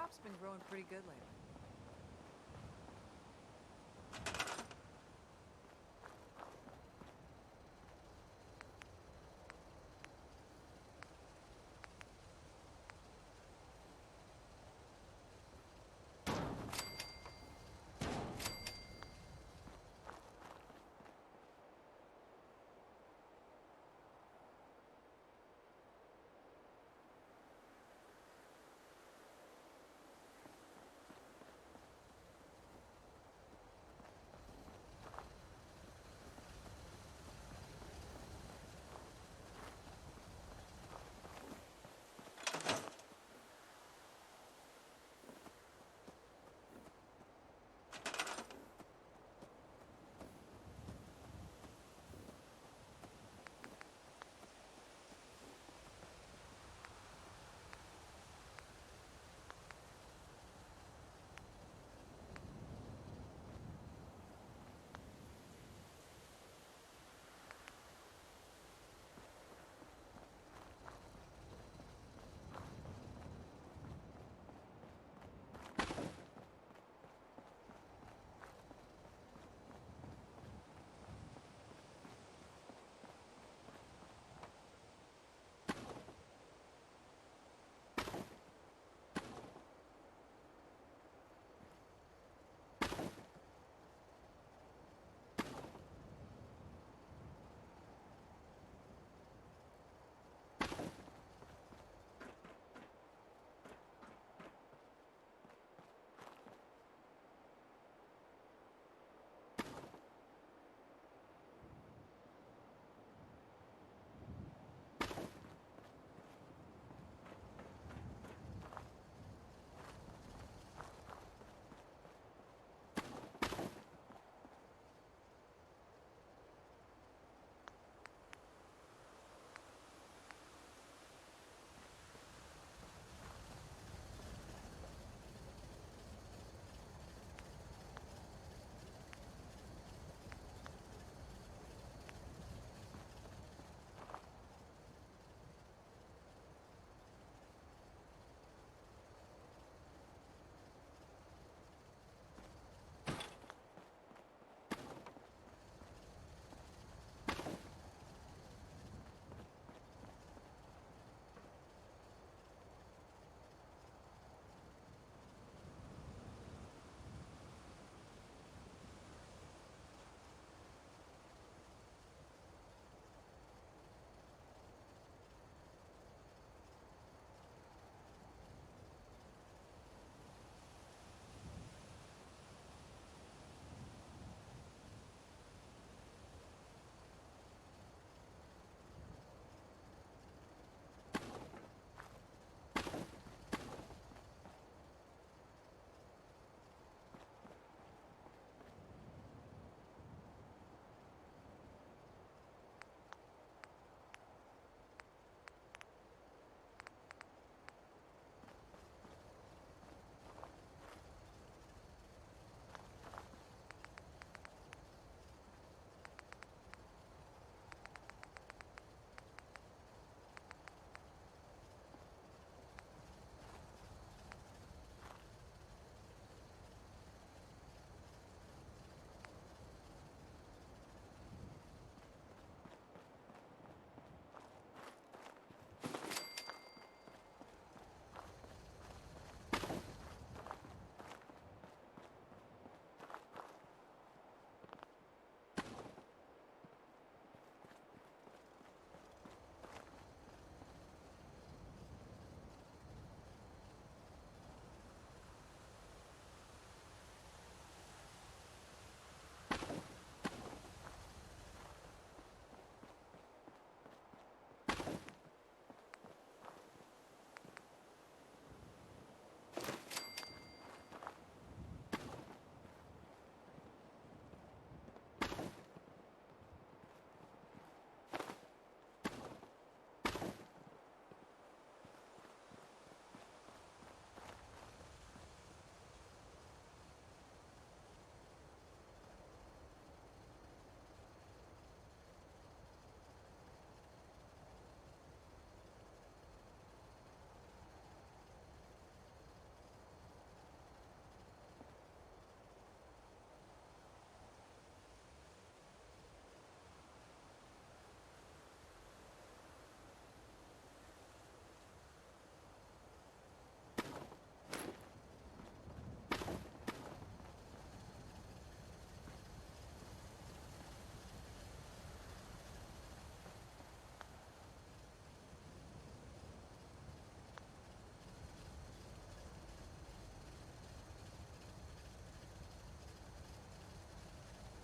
crop's been growing pretty good lately.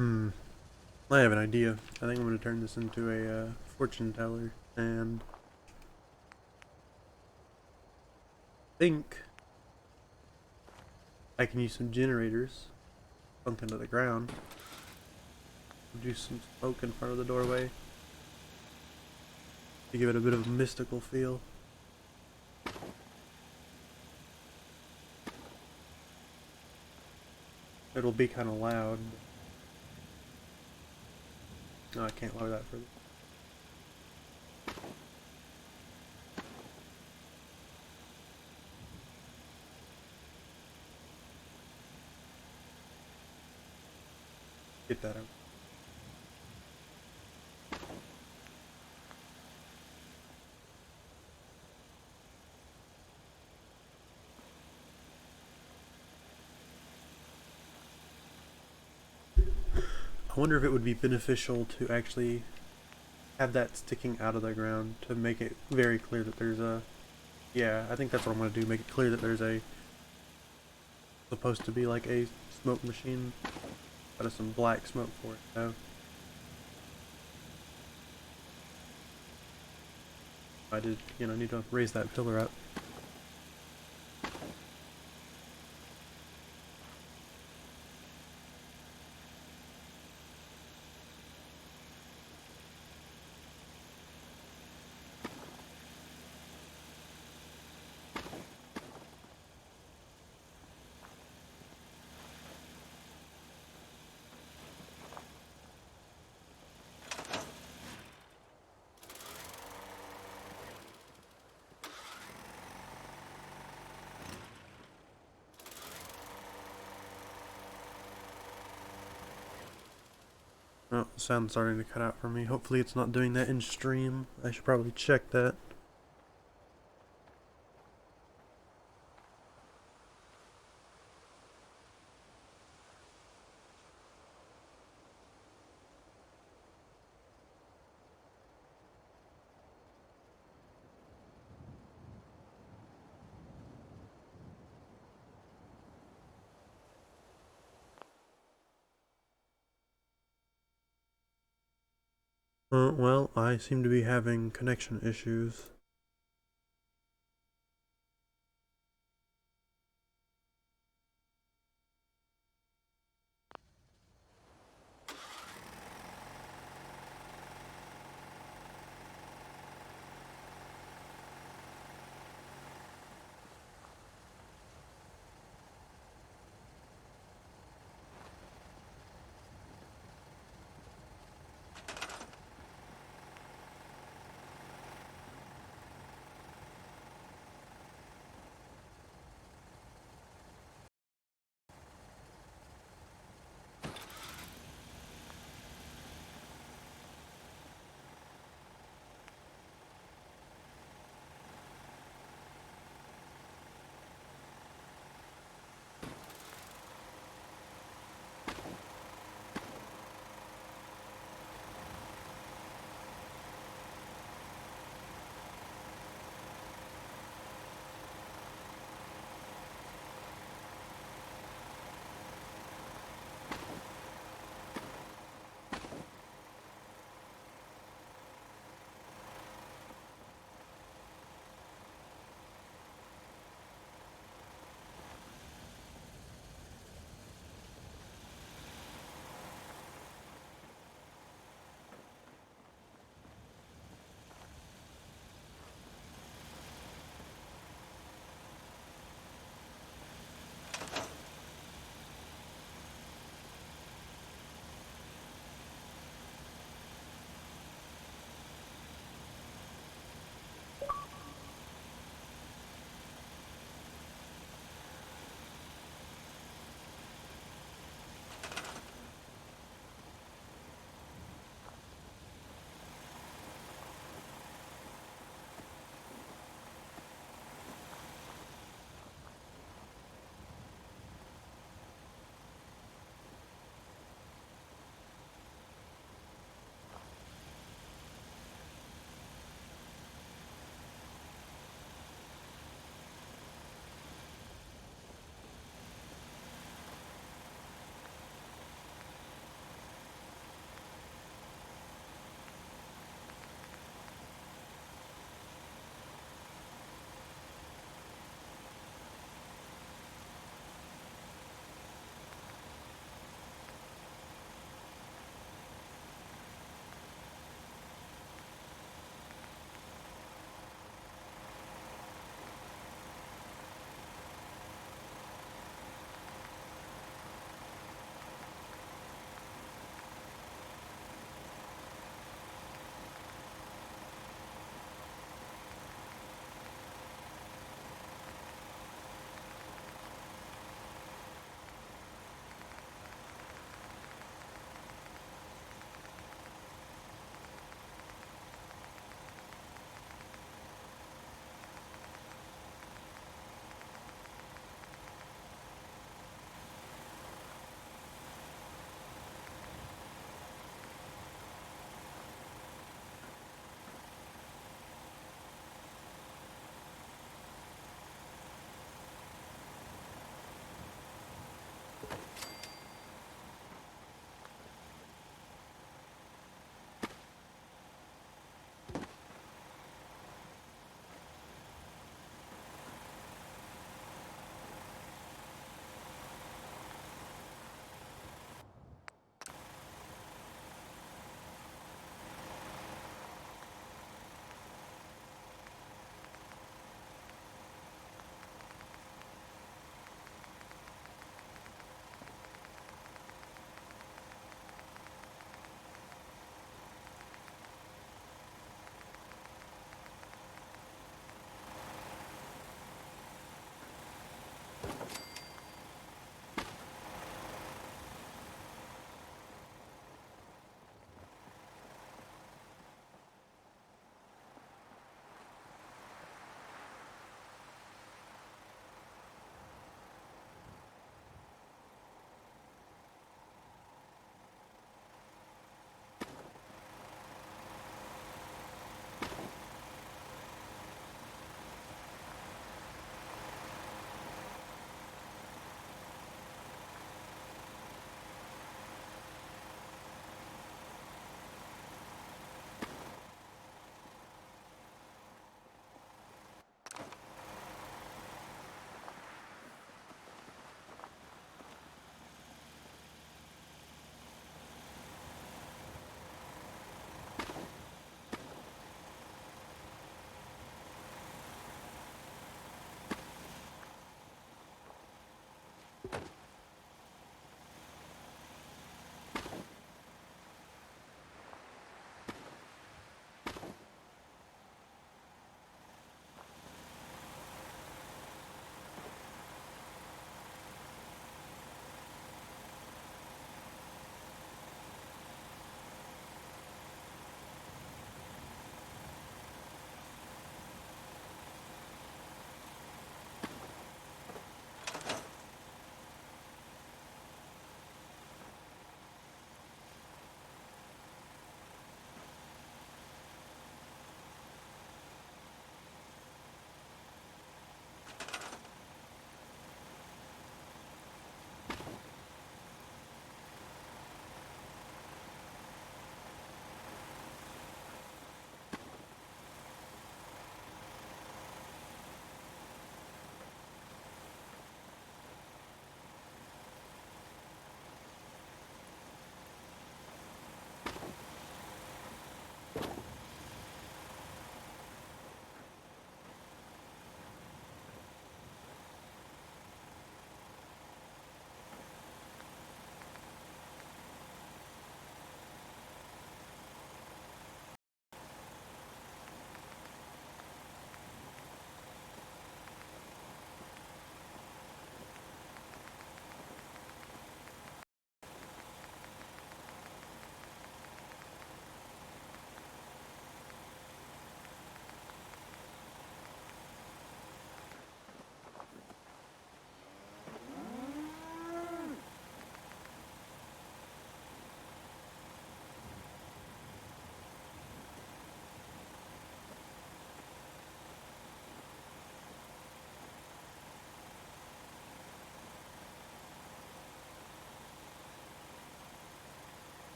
Hmm. I have an idea. I think I'm going to turn this into a fortune teller, and think I can use some generators sunk into the ground, produce some smoke in front of the doorway to give it a bit of a mystical feel. It'll be kind of loud. No, I can't lower that further. Get that out. I wonder if it would be beneficial to actually have that sticking out of the ground to make it very clear that there's a... Yeah, I think that's what I'm going to do. Make it clear that there's a... supposed to be like a smoke machine. Out of some black smoke for it, though. I did, need to raise that pillar up. Oh, the sound's starting to cut out for me. Hopefully it's not doing that in stream. I should probably check that. Well, I seem to be having connection issues.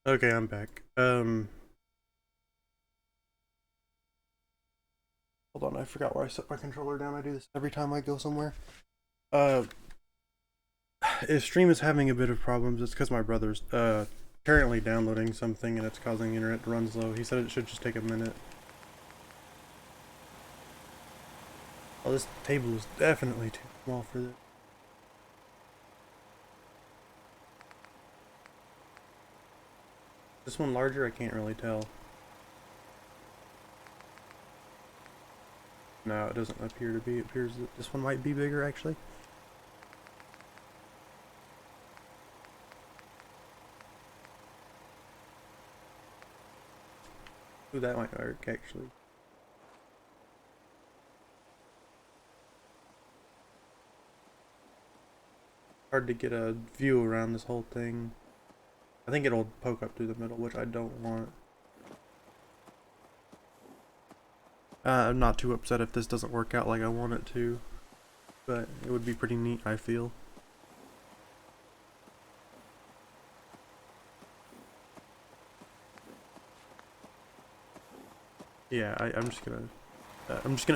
Okay, I'm back. Hold on, I forgot where I set my controller down. I do this every time I go somewhere. Uh, if stream is having a bit of problems, it's because my brother's currently downloading something and it's causing the internet to run slow. He said it should just take a minute. Oh, this table is definitely too small for this. This one larger? I can't really tell. No, it doesn't appear to be. It appears that this one might be bigger, actually. Ooh, that might work, actually. Hard to get a view around this whole thing. I think it'll poke up through the middle, which I don't want. I'm not too upset if this doesn't work out like I want it to, but it would be pretty neat, I feel. Yeah, I'm just gonna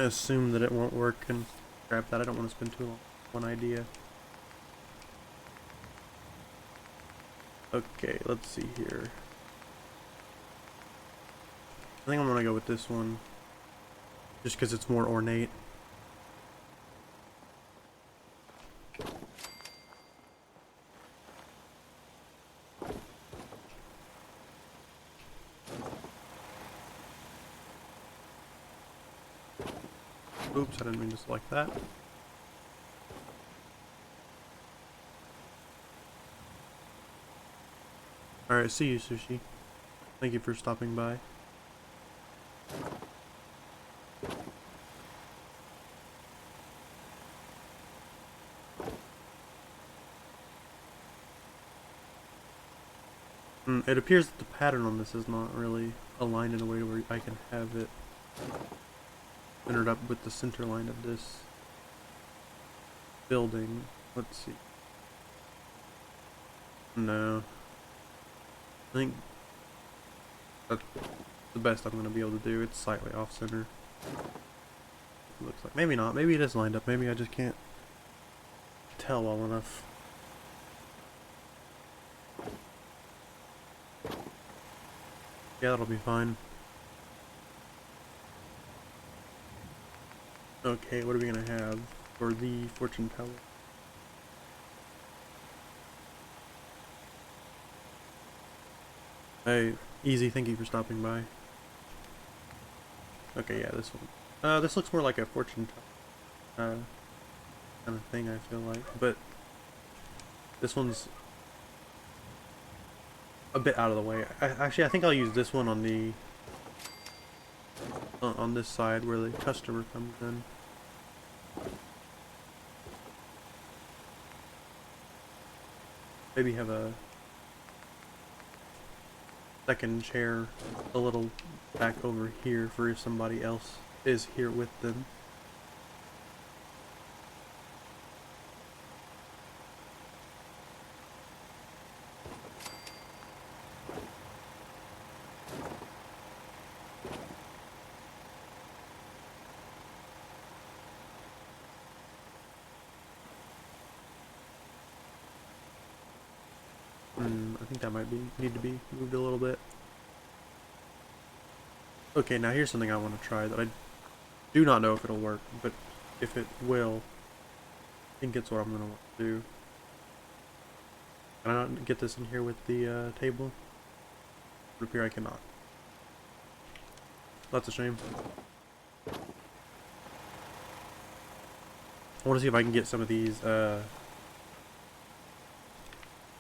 assume that it won't work and scrap that. I don't want to spend too long on one idea. Okay, let's see here. I think I'm gonna go with this one, just because it's more ornate. Oops, I didn't mean to select that. Alright, see you, Sushi. Thank you for stopping by. It appears that the pattern on this is not really aligned in a way where I can have it centered up with the center line of this building. Let's see. No. I think that's the best I'm going to be able to do. It's slightly off center. It looks like. Maybe not. Maybe it is lined up. Maybe I just can't tell well enough. Yeah, that'll be fine. Okay, what are we going to have for the fortune teller? Hey, easy, thank you for stopping by. Okay, yeah, this one. This looks more like a fortune teller kind of thing, I feel like. But this one's a bit out of the way. Actually, I think I'll use this one on the on this side where the customer comes in. Maybe have a second chair a little back over here for if somebody else is here with them. I think that might need to be moved a little bit. Okay, now here's something I want to try that I do not know if it'll work, but if it will, I think it's what I'm going to want to do. Can I not get this in here with the table? It would appear I cannot. That's a shame. I want to see if I can get some of these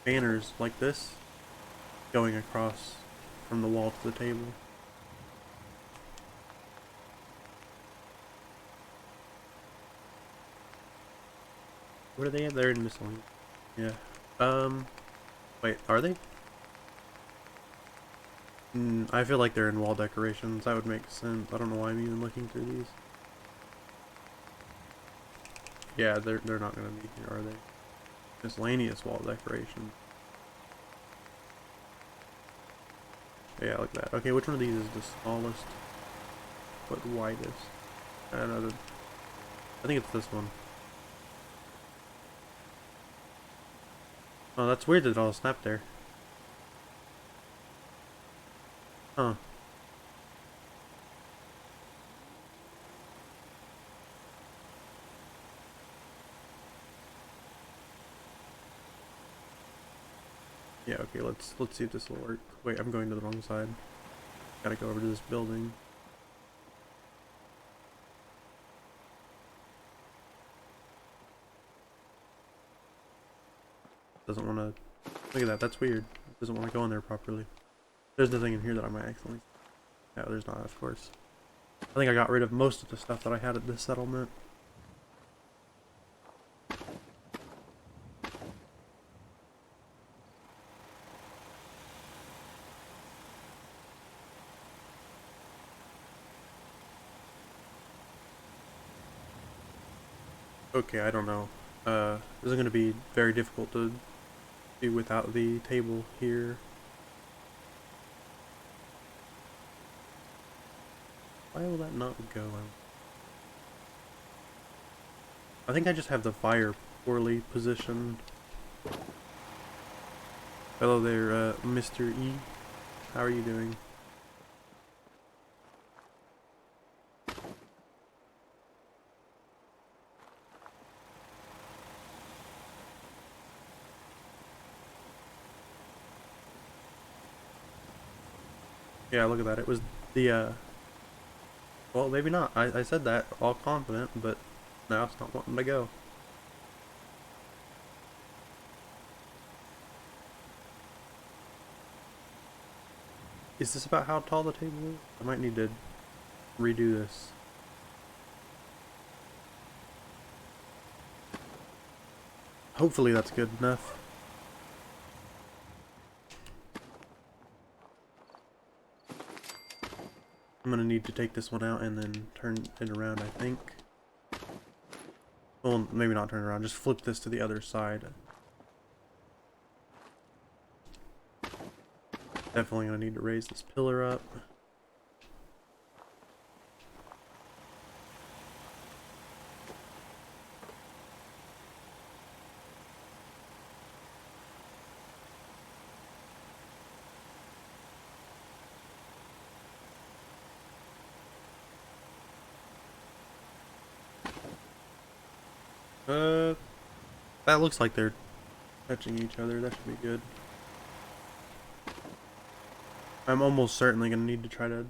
banners like this going across from the wall to the table. What are they at? They're in miscellaneous. Yeah. Wait, are they? I feel like they're in wall decorations. That would make sense. I don't know why I'm even looking through these. Yeah, they're not gonna be here, are they? Miscellaneous wall decoration. Yeah, like that. Okay, which one of these is the smallest but widest? I don't know. I think it's this one. Oh, that's weird that it all snapped there. Huh. Yeah, okay, let's see if this will work. Wait, I'm going to the wrong side. Gotta go over to this building. Doesn't want to... Look at that, that's weird. It doesn't want to go in there properly. There's nothing in here that I might accidentally... No, there's not, of course. I think I got rid of most of the stuff that I had at this settlement. Okay, I don't know. This is going to be very difficult to do without the table here. Why will that not go? I think I just have the fire poorly positioned. Hello there, Mr. E. How are you doing? Yeah, look at that. It was the, well, maybe not. I said that all confident, but now it's not wanting to go. Is this about how tall the table is? I might need to redo this. Hopefully that's good enough. I'm gonna need to take this one out and then turn it around, I think. Well, maybe not turn it around, just flip this to the other side. Definitely gonna need to raise this pillar up. That looks like they're touching each other. That should be good. I'm almost certainly gonna need to try to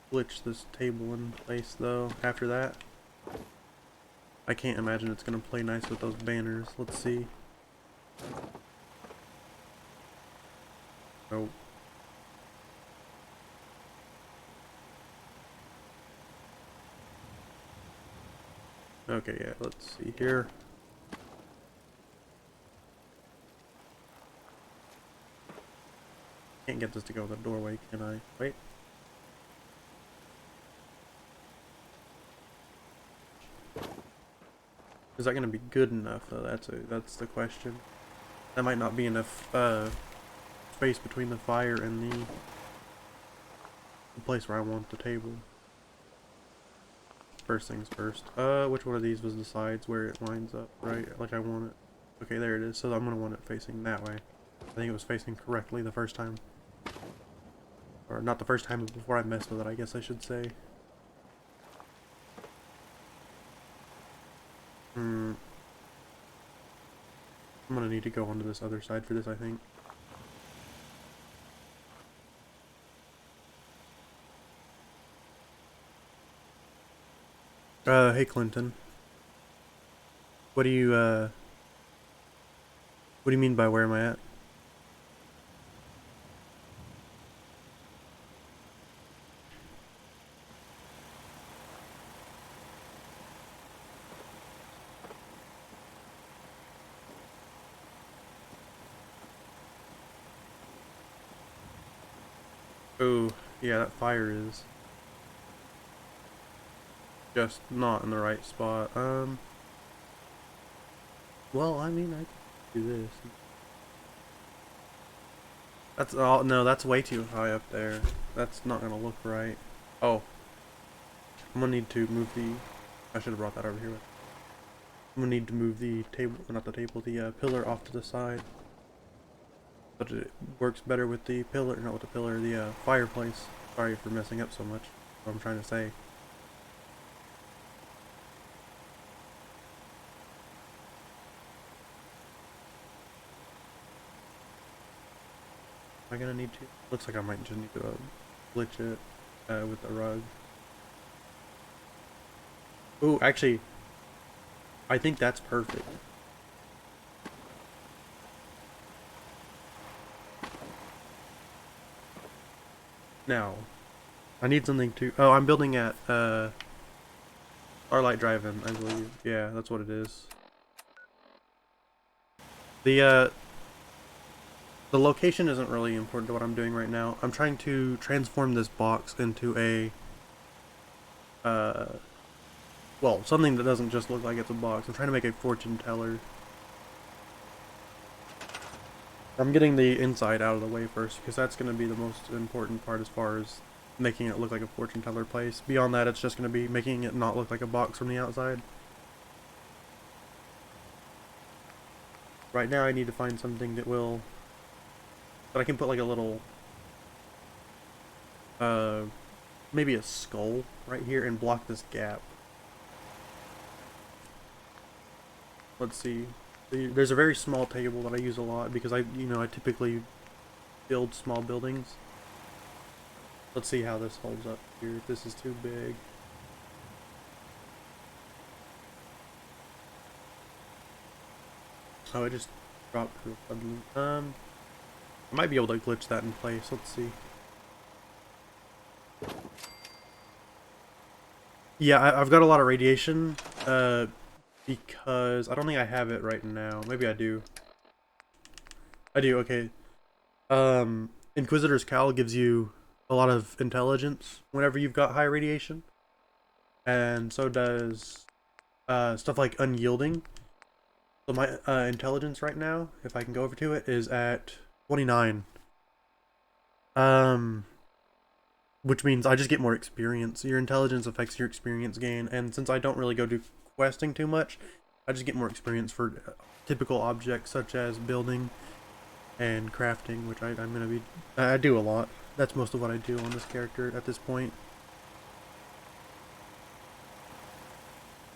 glitch this table in place though after that. I can't imagine it's gonna play nice with those banners. Let's see. Oh. Okay, yeah, let's see here. Can't get this to go in the doorway, can I? Wait. Is that going to be good enough? That's the question. That might not be enough space between the fire and the place where I want the table. First things first. Which one of these was the sides where it lines up, right? Like I want it. Okay, there it is. So I'm going to want it facing that way. I think it was facing correctly the first time. Or not the first time, but before I messed with it, I guess I should say. I'm gonna need to go onto this other side for this, I think. Hey Clinton. What do you, what do you mean by where am I at? Oh, yeah, that fire is just not in the right spot. Well, I mean, I could do this. That's all. No, that's way too high up there. That's not gonna look right. Oh, I'm gonna need to move the. I should have brought that over here. I'm gonna need to move the table, not the table, the pillar off to the side. But it works better with the pillar, not with the pillar, the fireplace. Sorry for messing up so much. What I'm trying to say. Am I gonna need to? Looks like I might just need to glitch it with the rug. Ooh, actually, I think that's perfect. Now, I need something to. Oh, I'm building at Starlight Drive-In, I believe. Yeah, that's what it is. The location isn't really important to what I'm doing right now. I'm trying to transform this box into a well, something that doesn't just look like it's a box. I'm trying to make a fortune teller. I'm getting the inside out of the way first because that's going to be the most important part as far as making it look like a fortune teller place. Beyond that, it's just going to be making it not look like a box from the outside. Right now I need to find something that will, that I can put like a little, maybe a skull right here and block this gap. Let's see. There's a very small table that I use a lot because I typically build small buildings. Let's see how this holds up here. If this is too big. Oh, it just dropped real suddenly. I might be able to glitch that in place. Let's see. Yeah, I've got a lot of radiation, because I don't think I have it right now. Maybe I do. I do, okay. Inquisitor's Cowl gives you a lot of intelligence whenever you've got high radiation. And so does stuff like Unyielding. So my intelligence right now, if I can go over to it, is at 29. Which means I just get more experience. Your intelligence affects your experience gain, and since I don't really go do questing too much, I just get more experience for typical objects such as building and crafting, which I'm gonna be. I do a lot. That's most of what I do on this character at this point.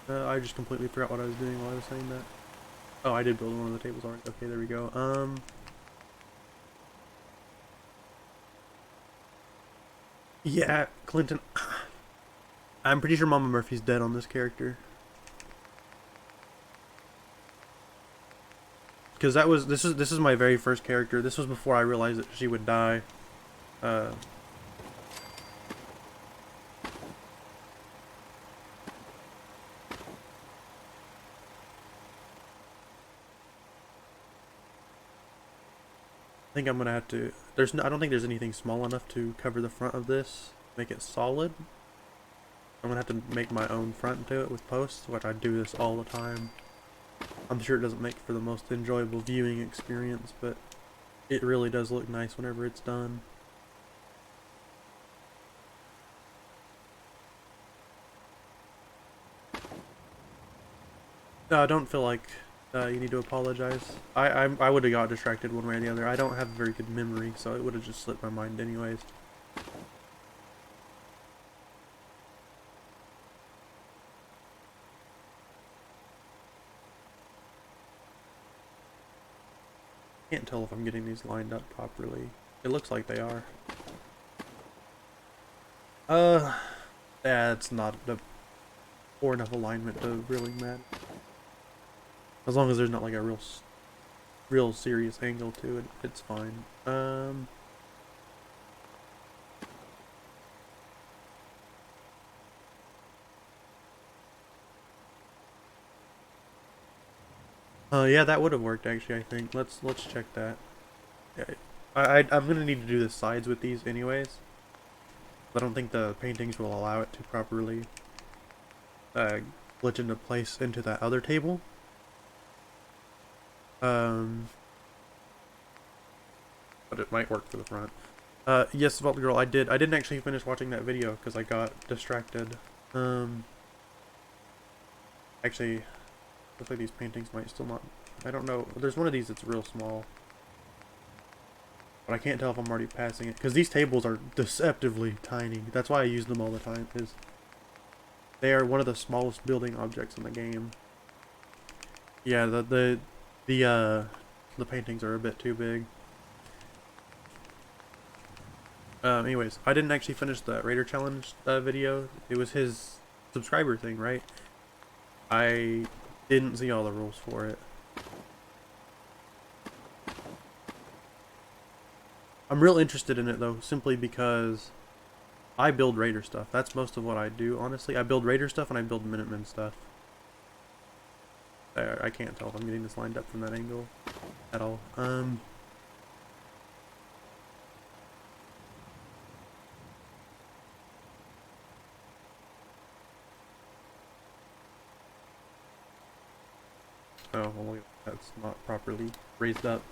I just completely forgot what I was doing while I was saying that. Oh, I did build one of the tables already. Okay, there we go. Yeah, Clinton. I'm pretty sure Mama Murphy's dead on this character. Because this is my very first character. This was before I realized that she would die. I think I'm gonna have to. I don't think there's anything small enough to cover the front of this, make it solid. I'm gonna have to make my own front to it with posts, which I do this all the time. I'm sure it doesn't make for the most enjoyable viewing experience, but it really does look nice whenever it's done. No, I don't feel like you need to apologize. I would have got distracted one way or the other. I don't have a very good memory, so it would have just slipped my mind anyways. Can't tell if I'm getting these lined up properly. It looks like they are. Yeah, it's not a poor enough alignment to really matter. As long as there's not like a real serious angle to it, it's fine. Yeah, that would have worked actually. I think let's check that. Yeah, I'm gonna need to do the sides with these anyways. I don't think the paintings will allow it to properly glitch into place into that other table. but it might work for the front. Yes, Vault Girl, I didn't actually finish watching that video because I got distracted. Actually, looks like these paintings might still not. I don't know. There's one of these that's real small, but I can't tell if I'm already passing it because these tables are deceptively tiny. That's why I use them all the time. Is they are one of the smallest building objects in the game. Yeah, the paintings are a bit too big. Anyways, I didn't actually finish the Raider Challenge video. It was his subscriber thing, right? I didn't see all the rules for it. I'm real interested in it though, simply because I build Raider stuff. That's most of what I do, honestly. I build Raider stuff and I build Minutemen stuff. I can't tell if I'm getting this lined up from that angle at all. Oh, well, that's not properly raised up.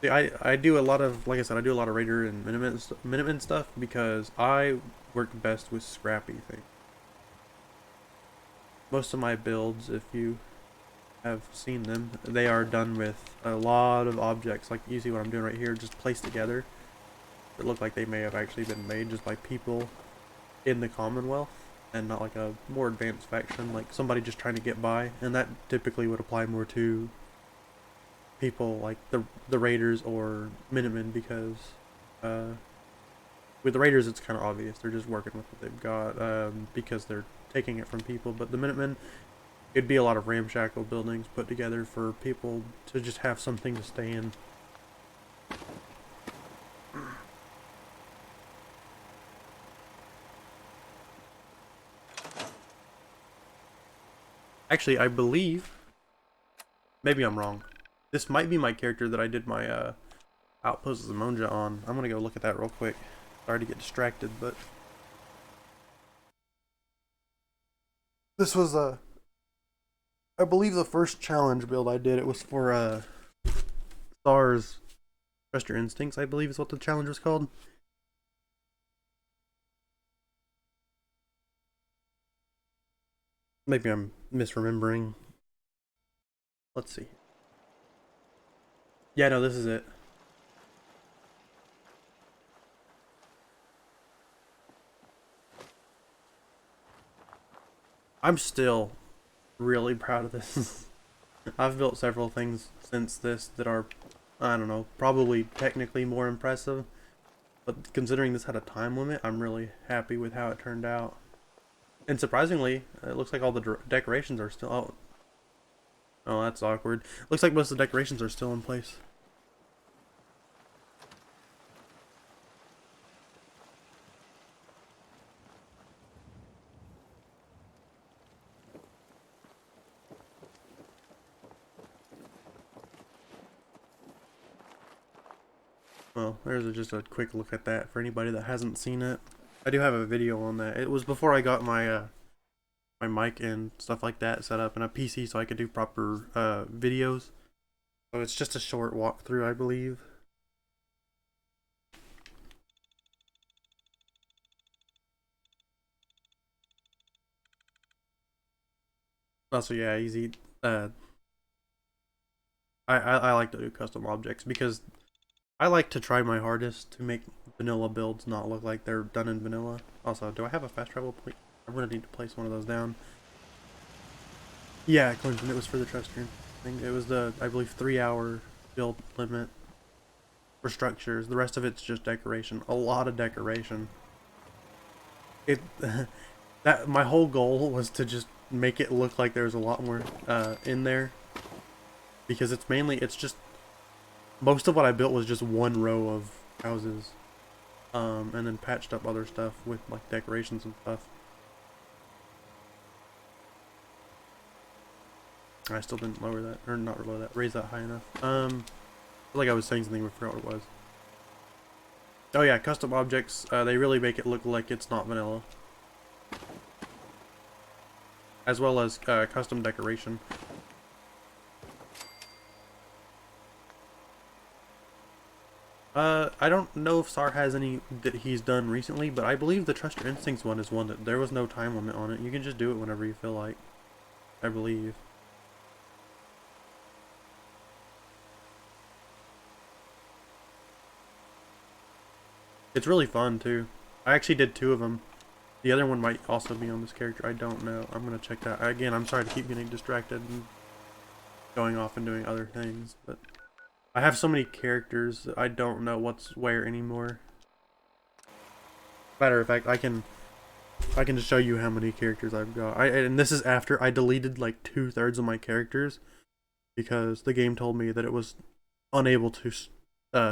See, I do a lot of, like I said, I do a lot of Raider and Minutemen stuff because I work best with scrappy things. Most of my builds, if you have seen them, they are done with a lot of objects, like you see what I'm doing right here, just placed together. It look like they may have actually been made just by people in the Commonwealth and not like a more advanced faction, like somebody just trying to get by, and that typically would apply more to people like the Raiders or Minutemen because with the Raiders it's kind of obvious, they're just working with what they've got because they're taking it from people, but the Minutemen, it'd be a lot of ramshackle buildings put together for people to just have something to stay in. Actually, I believe, maybe I'm wrong. This might be my character that I did my Outpost of Zamonja on. I'm gonna go look at that real quick. Sorry to get distracted, but this was I believe the first challenge build I did. It was for SARS Trust Your Instincts, I believe is what the challenge was called. Maybe I'm misremembering. Let's see. Yeah, no, this is it. I'm still really proud of this. I've built several things since this that are, I don't know, probably technically more impressive. But considering this had a time limit, I'm really happy with how it turned out. And surprisingly, it looks like all the decorations are still... Oh, that's awkward. Looks like most of the decorations are still in place. Well, there's just a quick look at that for anybody that hasn't seen it. I do have a video on that. It was before I got my my mic and stuff like that set up and a PC so I could do proper videos. So it's just a short walkthrough, I believe. Also, yeah, easy. I like to do custom objects because I like to try my hardest to make vanilla builds not look like they're done in vanilla. Also, do I have a fast travel point? I'm gonna need to place one of those down. Yeah, Clinton, it was for the trust turn thing. It was the, I believe, 3-hour build limit for structures. The rest of it's just decoration. A lot of decoration. It that my whole goal was to just make it look like there's a lot more in there because it's just most of what I built was just one row of houses and then patched up other stuff with like decorations and stuff. I still didn't lower that, or not lower that, raise that high enough. I feel like I was saying something, but I forgot what it was. Oh yeah, custom objects, they really make it look like it's not vanilla. as well as custom decoration. I don't know if SAR has any that he's done recently, but I believe the Trust Your Instincts one is one that there was no time limit on it. You can just do it whenever you feel like, I believe. It's really fun too. I actually did 2 of them. The other one might also be on this character. I don't know. I'm gonna check that. Again, I'm sorry to keep getting distracted and going off and doing other things, but I have so many characters that I don't know what's where anymore. Matter of fact, I can just show you how many characters I've got. And this is after I deleted like 2/3 of my characters because the game told me that it was unable to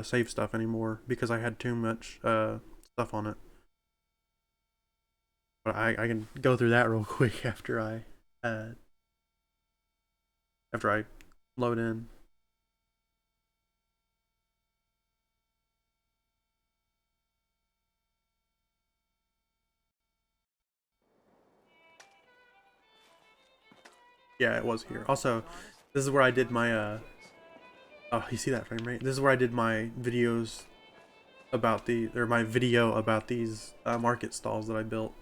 save stuff anymore because I had too much stuff on it. But I can go through that real quick after I load in. Yeah, it was here. Also, this is where I did my oh, you see that frame rate? This is where I did my videos about my video about these market stalls that I built.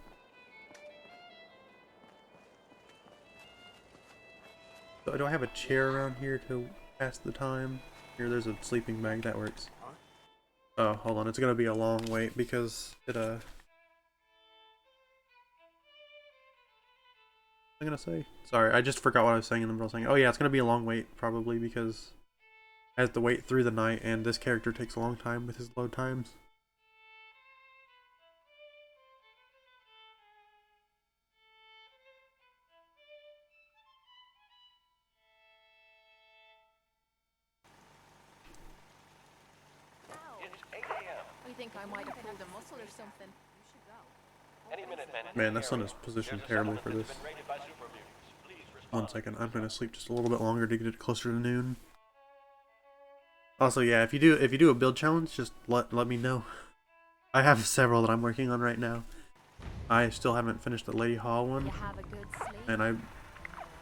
So do I have a chair around here to pass the time? Here, there's a sleeping bag, that works. Oh, hold on, it's gonna be a long wait because it I'm gonna say? Sorry, I just forgot what I was saying in the middle of saying. Oh yeah, it's gonna be a long wait probably because I have to wait through the night and this character takes a long time with his load times. We think I might have pulled a muscle or something. You should go. Any minute, man. Man, the sun is positioned terribly for this. 1 second, I'm gonna sleep just a little bit longer to get it closer to noon. Also, yeah, if you do a build challenge, just let me know. I have several that I'm working on right now. I still haven't finished the Lady Hall one, and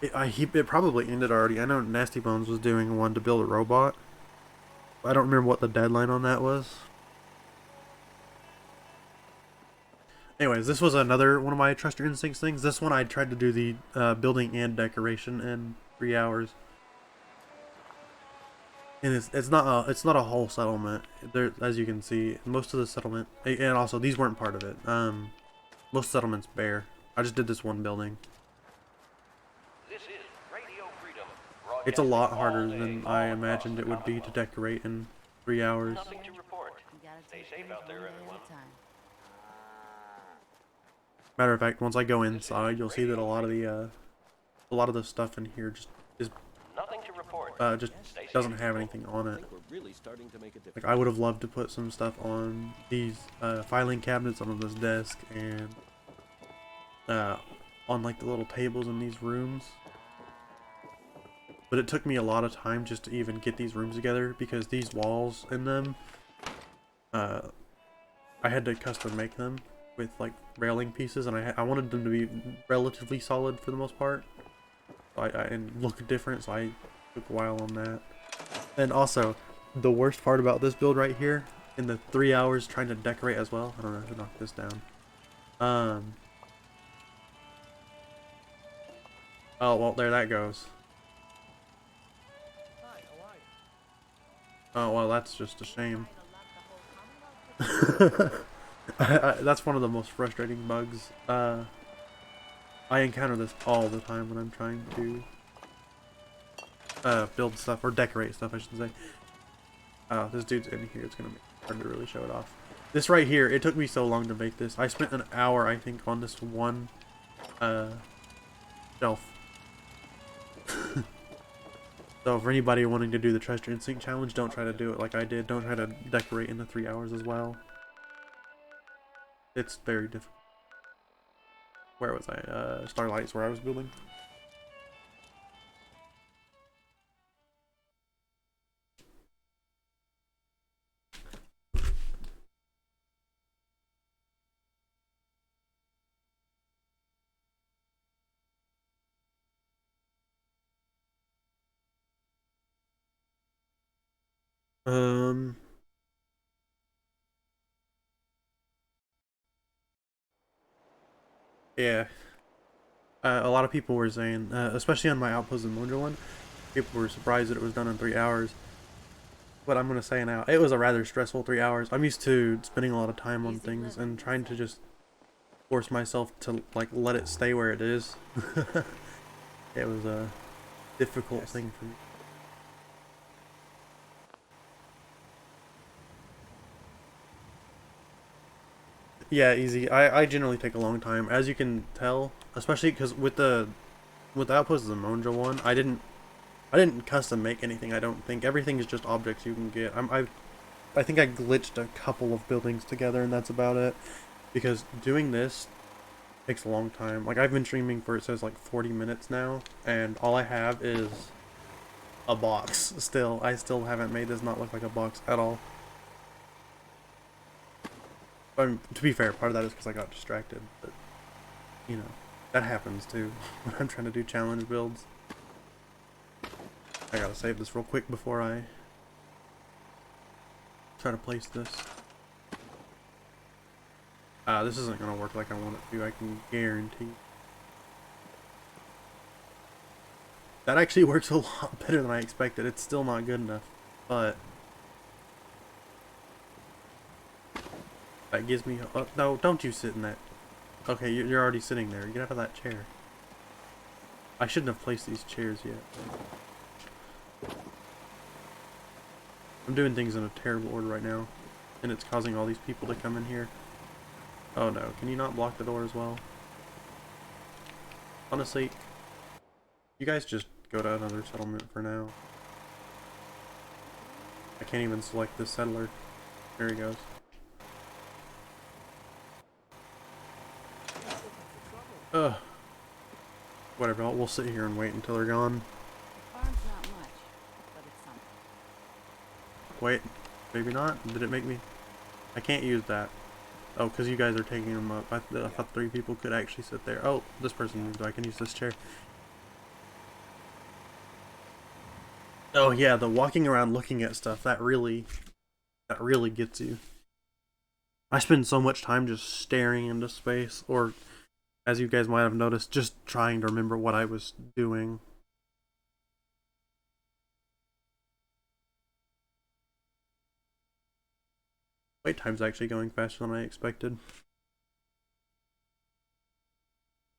it probably ended already. I know Nasty Bones was doing one to build a robot. I don't remember what the deadline on that was. Anyways, this was another one of my Trust Your Instincts things. This one I tried to do the building and decoration in 3 hours. And it's not a whole settlement. There, as you can see, most of the settlement, and also these weren't part of it. Most settlements bare. I just did this one building. This is Radio Freedom. It's a lot harder than I imagined it would be to decorate in 3 hours. Nothing to report. Stay safe out there, everyone. Matter of fact, once I go inside, you'll see that a lot of the stuff in here just is Nothing to report. just doesn't have anything on it. Like I would have loved to put some stuff on these filing cabinets on this desk and on like the little tables in these rooms. But it took me a lot of time just to even get these rooms together because these walls in them, I had to custom make them with like railing pieces, and I wanted them to be relatively solid for the most part. And look different, so I took a while on that. And also, the worst part about this build right here, in the 3 hours trying to decorate as well, I don't know who knocked this down. Oh well, there that goes. Oh well, that's just a shame. That's one of the most frustrating bugs. I encounter this all the time when I'm trying to build stuff, or decorate stuff, I should say. This dude's in here. It's gonna be hard to really show it off. This right here, it took me so long to make this. I spent an hour, I think, on this one shelf. So for anybody wanting to do the Trust Your Instinct challenge, don't try to do it like I did. Don't try to decorate in the 3 hours as well. It's very difficult. Where was I? Starlight's where I was building. Um, yeah. A lot of people were saying, especially on my Outpost of Mojo one, people were surprised that it was done in 3 hours. But I'm gonna say now, it was a rather stressful 3 hours. I'm used to spending a lot of time on things and trying to just force myself to like let it stay where it is. It was a difficult thing for me. Yeah, easy. I generally take a long time, as you can tell, especially because with the Outpost of the Monja one, I didn't custom make anything. I don't think everything is just objects you can get. I think I glitched a couple of buildings together, and that's about it. Because doing this takes a long time. Like I've been streaming for, it says like 40 minutes now, and all I have is a box. Still, I still haven't made this not look like a box at all. To be fair, part of that is because I got distracted, but you know, that happens too when I'm trying to do challenge builds. I gotta save this real quick before I try to place this. This isn't gonna work like I want it to, I can guarantee. That actually works a lot better than I expected. It's still not good enough, but that gives me. Oh, no, don't you sit in that. Okay, you're already sitting there. Get out of that chair. I shouldn't have placed these chairs yet. I'm doing things in a terrible order right now, and it's causing all these people to come in here. Oh no, can you not block the door as well? Honestly, you guys just go to another settlement for now. I can't even select this settler. There he goes. Ugh. Whatever, we'll sit here and wait until they're gone. Farm's not much, but it's something. Wait, maybe not? Did it make me? I can't use that. Oh, because you guys are taking them up. I thought 3 people could actually sit there. Oh, this person moved. I can use this chair. Oh yeah, the walking around looking at stuff, that really gets you. I spend so much time just staring into space, or as you guys might have noticed, just trying to remember what I was doing. Wait time's actually going faster than I expected.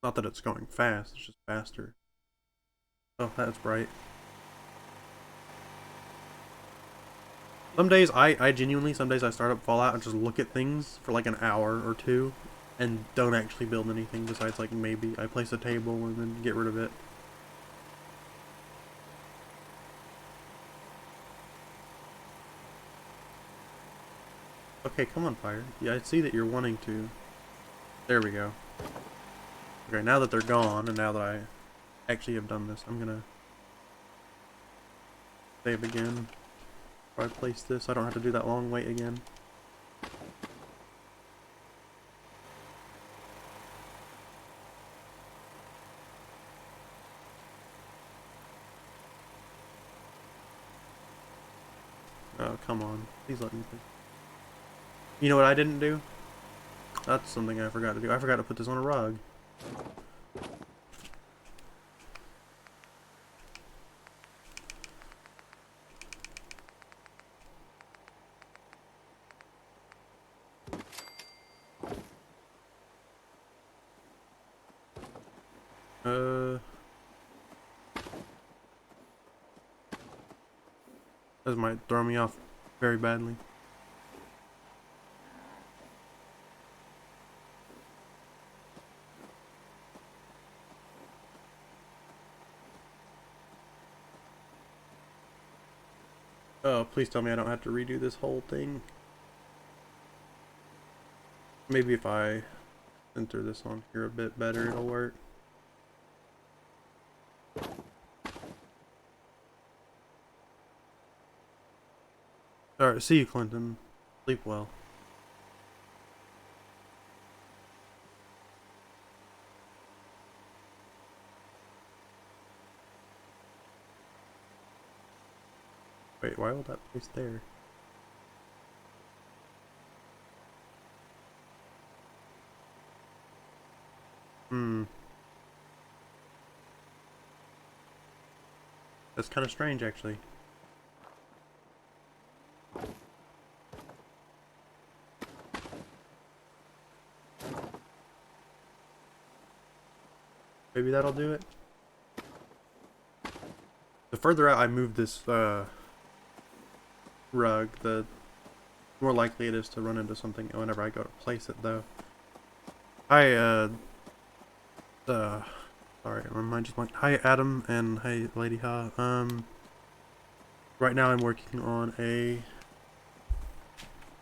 Not that it's going fast, it's just faster. Oh, that's bright. Some days I genuinely, some days I start up Fallout and just look at things for like an hour or two and don't actually build anything besides like maybe I place a table and then get rid of it. Okay, come on, fire. Yeah, I see that you're wanting to. There we go. Okay, now that they're gone and now that I actually have done this, I'm gonna save again. If I place this, I don't have to do that long wait again. Oh, come on. Please let me play. You know what I didn't do? That's something I forgot to do. I forgot to put this on a rug. This might throw me off very badly. Oh, please tell me I don't have to redo this whole thing. Maybe if I center this on here a bit better, it'll work. Alright, see you, Clinton. Sleep well. Wait, why will that place there? Hmm. That's kind of strange, actually. Maybe that'll do it. The further out I move this rug, the more likely it is to run into something whenever I go to place it, though. Sorry, my mind just went. Hi, Adam, and hi, Lady Ha. Right now I'm working on a,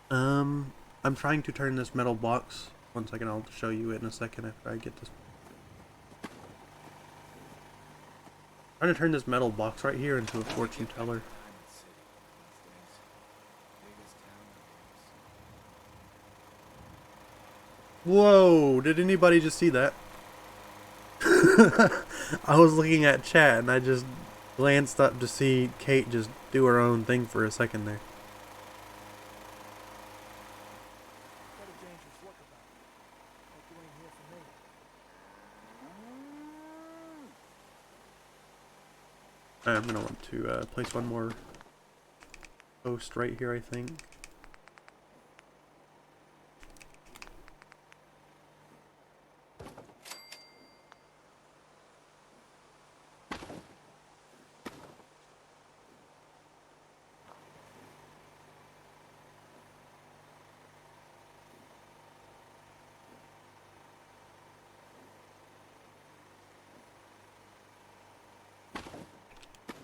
I'm trying to turn this metal box. One second, I'll show you it in a second after I get this. Trying to turn this metal box right here into a fortune teller. Whoa, did anybody just see that? I was looking at chat and I just glanced up to see Kate just do her own thing for a second there. I'm gonna want to place one more post right here, I think.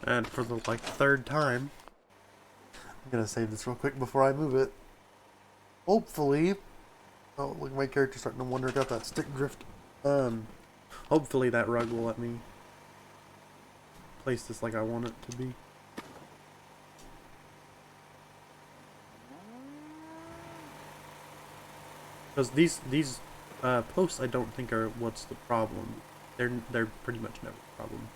And for the like third time, I'm gonna save this real quick before I move it. Hopefully, oh look, my character's starting to wonder about that stick drift. Hopefully that rug will let me place this like I want it to be. Because these posts I don't think are what's the problem. They're pretty much never a problem.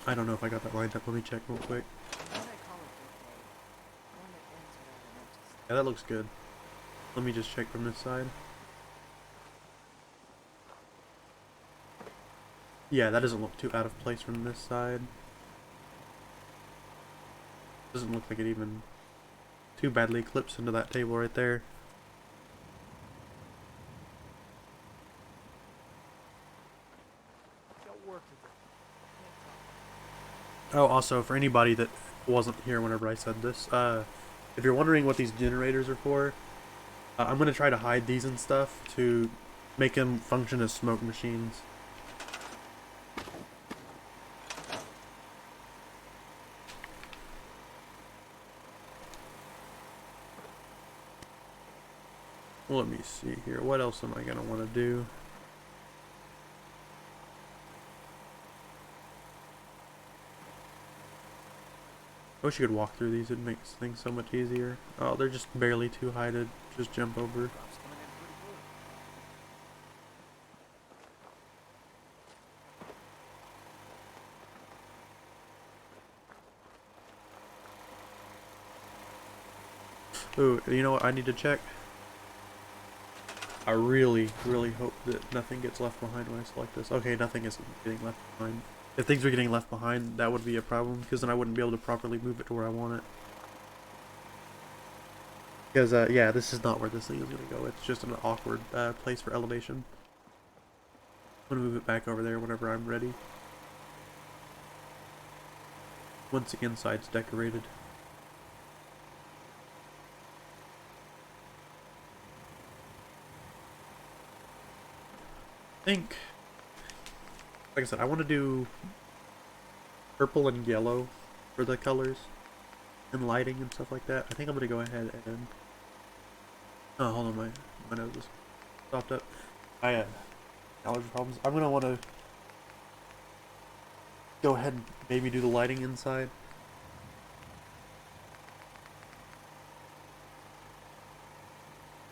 I don't know if I got that lined up. Let me check real quick. Yeah, that looks good. Let me just check from this side. Yeah, that doesn't look too out of place from this side. Doesn't look like it even too badly clips into that table right there. Oh, also, for anybody that wasn't here whenever I said this, if you're wondering what these generators are for, I'm going to try to hide these and stuff to make them function as smoke machines. Let me see here. What else am I going to want to do? I wish you could walk through these. It makes things so much easier. Oh, they're just barely too high to just jump over. Ooh, you know what I need to check? I really, really hope that nothing gets left behind when I select this. Okay, nothing is getting left behind. If things were getting left behind, that would be a problem, because then I wouldn't be able to properly move it to where I want it. Because, yeah, this is not where this thing is going to go. It's just an awkward place for elevation. I'm going to move it back over there whenever I'm ready. Once the inside's decorated. I think, like I said, I want to do purple and yellow for the colors and lighting and stuff like that. I think I'm going to go ahead and... Oh, hold on, my nose is stopped up. I had allergy problems. I'm going to want to go ahead and maybe do the lighting inside.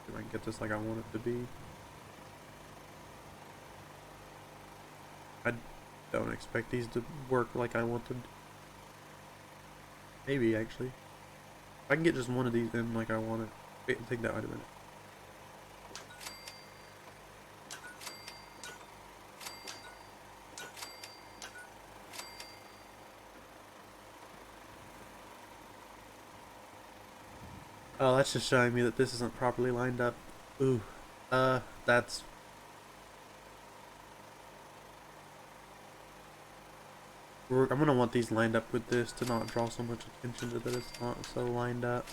See if I can get this like I want it to be. I don't expect these to work like I wanted. Maybe, actually. If I can get just one of these in like I wanted. Wait, I think that might have been it. Oh, that's just showing me that this isn't properly lined up. Ooh. That's... I'm gonna want these lined up with this to not draw so much attention to that it's not so lined up.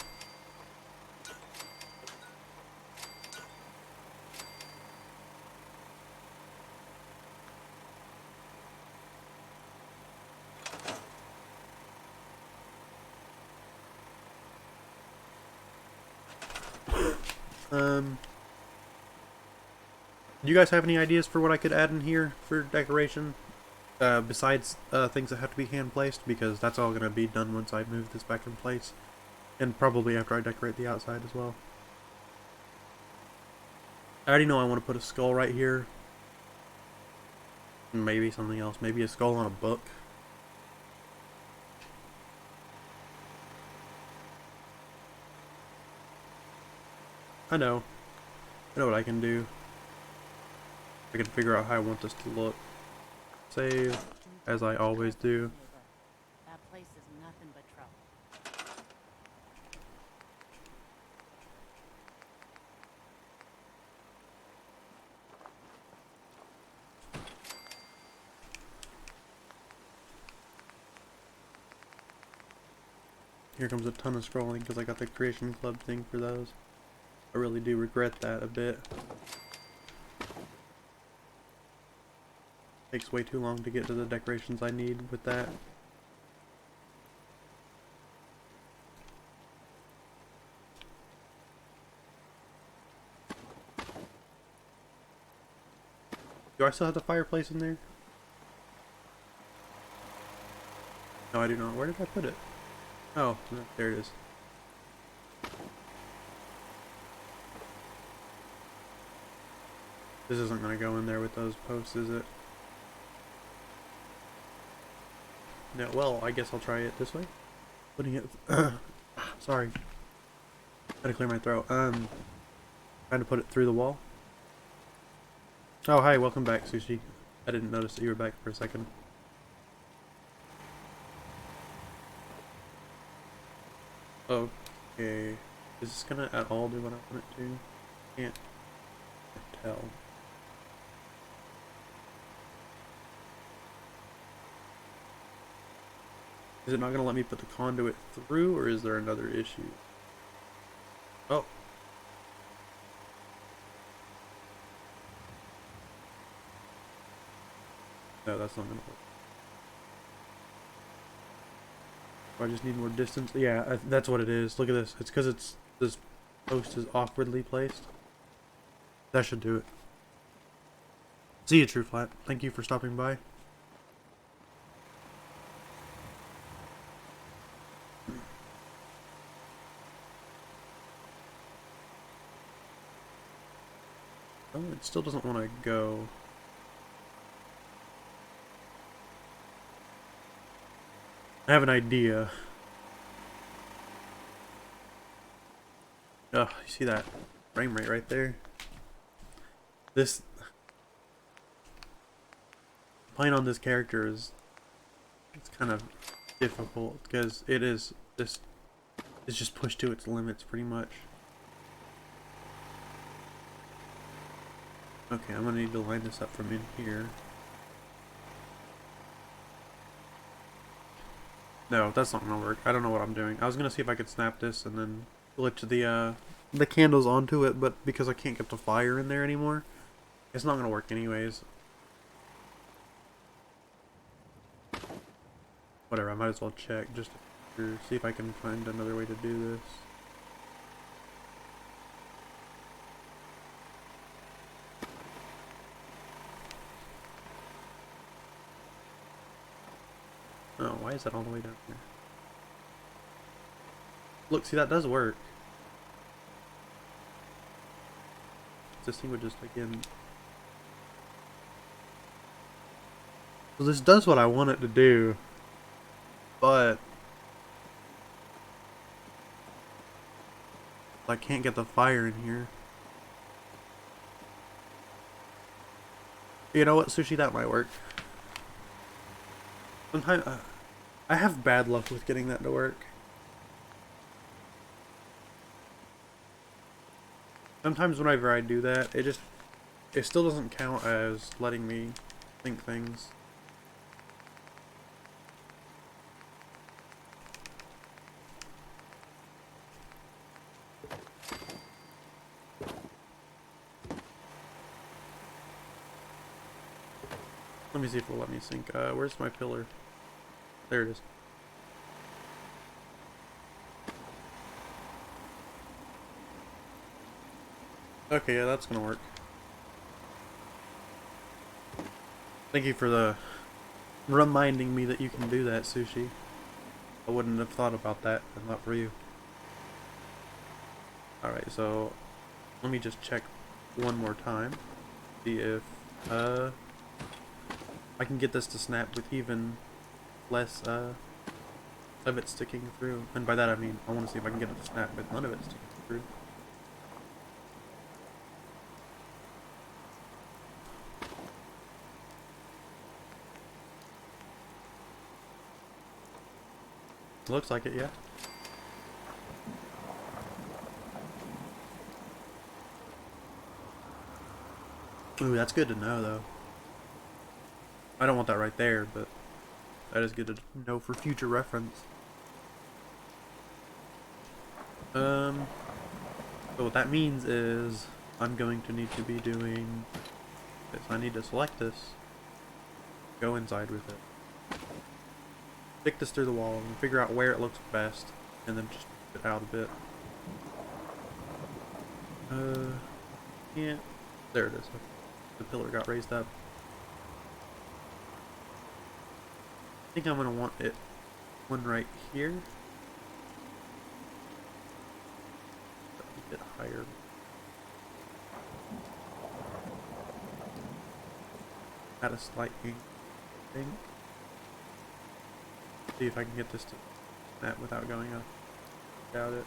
Do you guys have any ideas for what I could add in here for decoration? Besides things that have to be hand placed, because that's all going to be done once I move this back in place. And probably after I decorate the outside as well. I already know I want to put a skull right here. Maybe something else. Maybe a skull on a book. I know what I can do. I can figure out how I want this to look. Save, as I always do. That place is nothing but trouble. Here comes a ton of scrolling because I got the Creation Club thing for those. I really do regret that a bit. Takes way too long to get to the decorations I need with that. Do I still have the fireplace in there? No, I do not. Where did I put it? Oh, no, there it is. This isn't going to go in there with those posts, is it? No, well, I guess I'll try it this way. Putting it... sorry. Gotta clear my throat. Trying to put it through the wall. Oh, hi, welcome back, Sushi. I didn't notice that you were back for a second. Okay. Is this gonna at all do what I want it to? Can't tell. Is it not gonna let me put the conduit through, or is there another issue? Oh. No, that's not gonna work. I just need more distance. Yeah, that's what it is. Look at this. It's because this post is awkwardly placed. That should do it. See you, True Flat. Thank you for stopping by. Oh, it still doesn't want to go. I have an idea. Oh, you see that frame rate right there? This... Playing on this character is... It's kind of difficult because it is... This is just pushed to its limits pretty much. Okay, I'm gonna need to line this up from in here. No, that's not gonna work. I don't know what I'm doing. I was gonna see if I could snap this and then glitch the candles onto it, but because I can't get the fire in there anymore, it's not gonna work anyways. Whatever, I might as well check just to see if I can find another way to do this. Oh, why is that all the way down here? Look, see, that does work. This thing would just, again... So this does what I want it to do, but I can't get the fire in here. You know what, Sushi? That might work. Sometimes I have bad luck with getting that to work. Sometimes whenever I do that, it still doesn't count as letting me think things. Let me see if it'll let me sync. Where's my pillar? There it is. Okay, yeah, that's gonna work. Thank you for the reminding me that you can do that, Sushi. I wouldn't have thought about that if not for you. Alright, so let me just check one more time. See if I can get this to snap with even less of it sticking through. And by that I mean I want to see if I can get it to snap with none of it sticking through. Looks like it, yeah. Ooh, that's good to know, though. I don't want that right there, but that is good to know for future reference. So what that means is I'm going to need to be doing this. I need to select this, go inside with it, stick this through the wall, and figure out where it looks best, and then just move it out a bit. Yeah, there it is. The pillar got raised up. I think I'm gonna want it one right here. A bit higher. At a slight angle, I think. See if I can get this to snap without going up. Doubt it.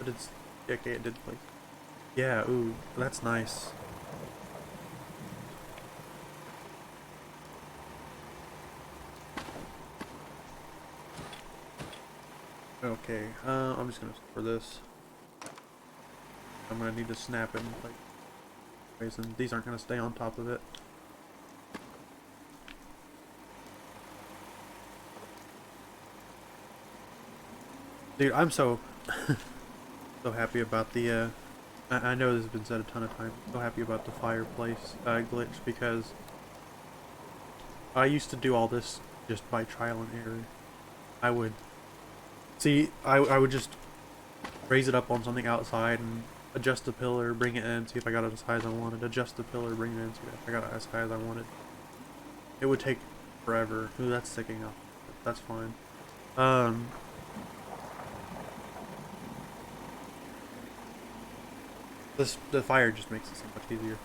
But it's okay, it did place. Yeah, ooh, that's nice. Okay, I'm just gonna store this. I'm gonna need to snap it in place. And these aren't gonna stay on top of it. Dude, I'm so so happy about the I know this has been said a ton of times. I'm so happy about the fireplace glitch, because I used to do all this just by trial and error. I would see I would just raise it up on something outside and adjust the pillar, bring it in, see if I got it as high as I wanted, adjust the pillar, bring it in, see if I got it as high as I wanted. It would take forever. Ooh, that's sticking up. That's fine. The fire just makes it so much easier.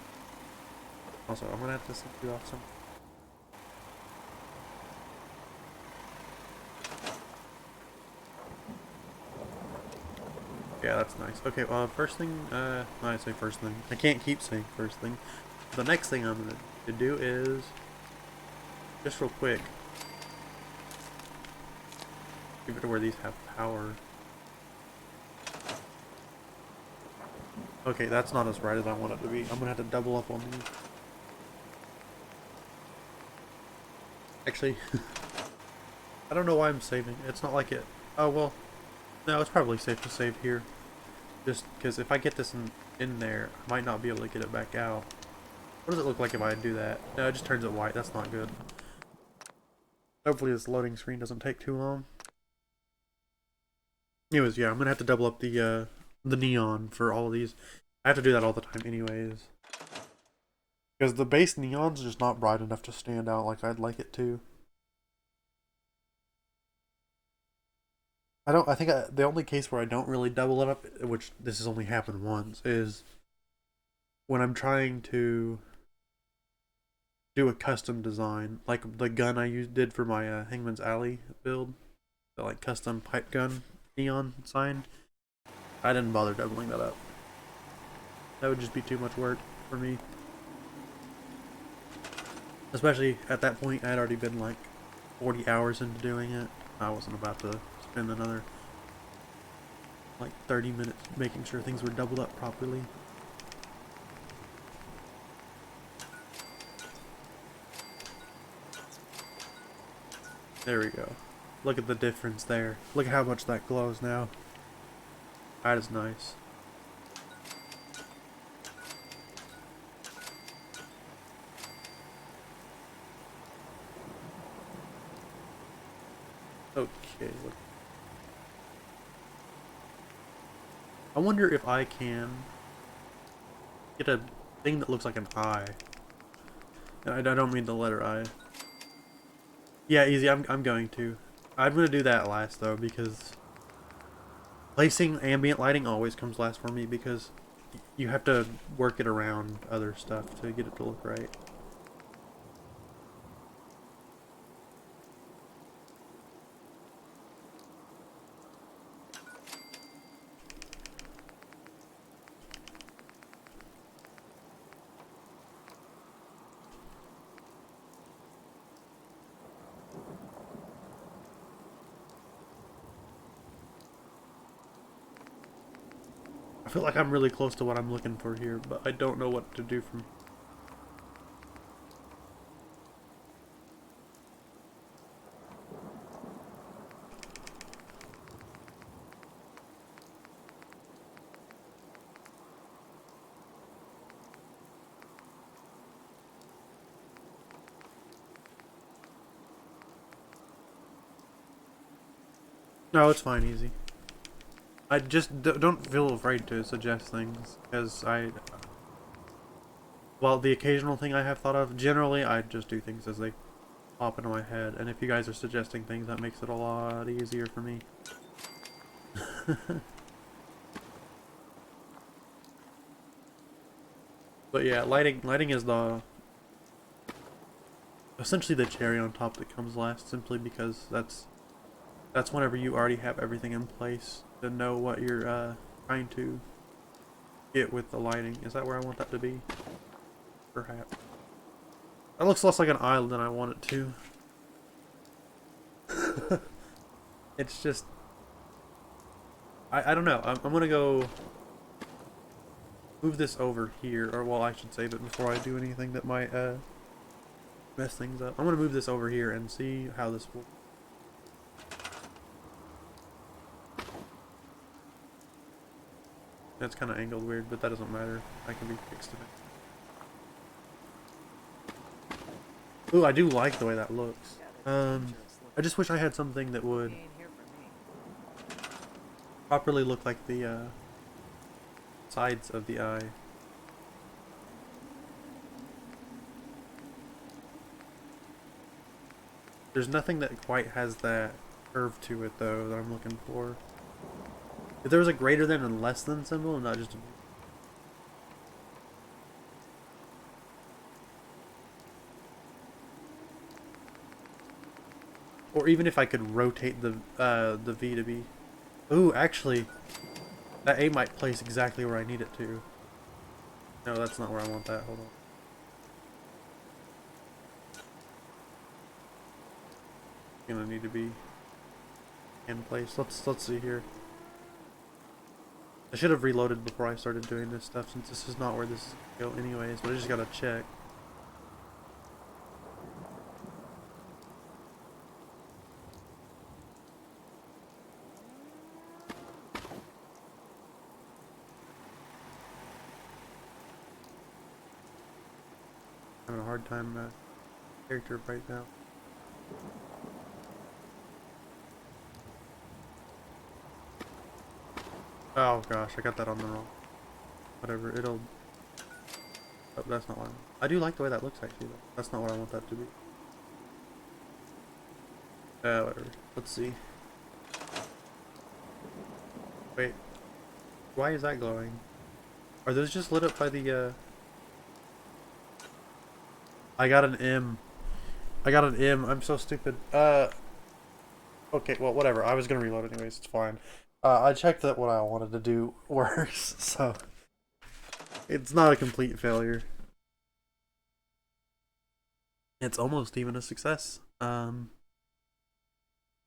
Also, I'm gonna have to set you off some. Yeah, that's nice. Okay, well, first thing, I say first thing. I can't keep saying first thing. The next thing I'm gonna do is, just real quick, give it to where these have power. Okay, that's not as bright as I want it to be. I'm gonna have to double up on these. Actually, I don't know why I'm saving. It's not like it. Oh, well, no, it's probably safe to save here. Just because if I get this in there, I might not be able to get it back out. What does it look like if I do that? No, it just turns it white. That's not good. Hopefully this loading screen doesn't take too long. Anyways, yeah, I'm gonna have to double up the neon for all of these. I have to do that all the time anyways. Because the base neon's just not bright enough to stand out like I'd like it to. I think the only case where I don't really double it up, which this has only happened once, is when I'm trying to do a custom design, like the gun I did for my Hangman's Alley build, the like custom pipe gun neon sign, I didn't bother doubling that up. That would just be too much work for me. Especially at that point, I had already been like 40 hours into doing it. I wasn't about to spend another like 30 minutes making sure things were doubled up properly. There we go. Look at the difference there. Look at how much that glows now. That is nice. Okay. I wonder if I can get a thing that looks like an eye. I don't mean the letter I. Yeah, easy. I'm going to. I'm gonna do that last though, because placing ambient lighting always comes last for me, because you have to work it around other stuff to get it to look right. I feel like I'm really close to what I'm looking for here, but I don't know what to do from. No, it's fine, easy. I just don't feel afraid to suggest things, because well, the occasional thing I have thought of, generally I just do things as they pop into my head, and if you guys are suggesting things, that makes it a lot easier for me. But yeah, lighting is essentially the cherry on top that comes last, simply because that's whenever you already have everything in place to know what you're trying to get with the lighting. Is that where I want that to be? Perhaps. That looks less like an island than I want it to. It's just, I don't know. I'm gonna go move this over here, or well, I should save it before I do anything that might mess things up. I'm gonna move this over here and see how this will. That's kind of angled weird, but that doesn't matter. I can be fixed in it. Ooh, I do like the way that looks. I just wish I had something that would properly look like the sides of the eye. There's nothing that quite has that curve to it though that I'm looking for. If there was a greater than and less than symbol, and not just a... Or even if I could rotate the V to be... Ooh, actually, that A might place exactly where I need it to. No, that's not where I want that. Hold on. Gonna need to be in place. Let's see here. I should have reloaded before I started doing this stuff, since this is not where this is going to go anyways, but I just gotta check. Having a hard time character right now. Oh gosh, I got that on the wrong. Whatever, it'll... Oh, that's not what I do like the way that looks actually, though. That's not what I want that to be. Whatever. Let's see. Wait. Why is that glowing? Are those just lit up by the, I got an M. I got an M. I'm so stupid. Okay, well, whatever. I was gonna reload anyways. It's fine. I checked that what I wanted to do works, so it's not a complete failure. It's almost even a success.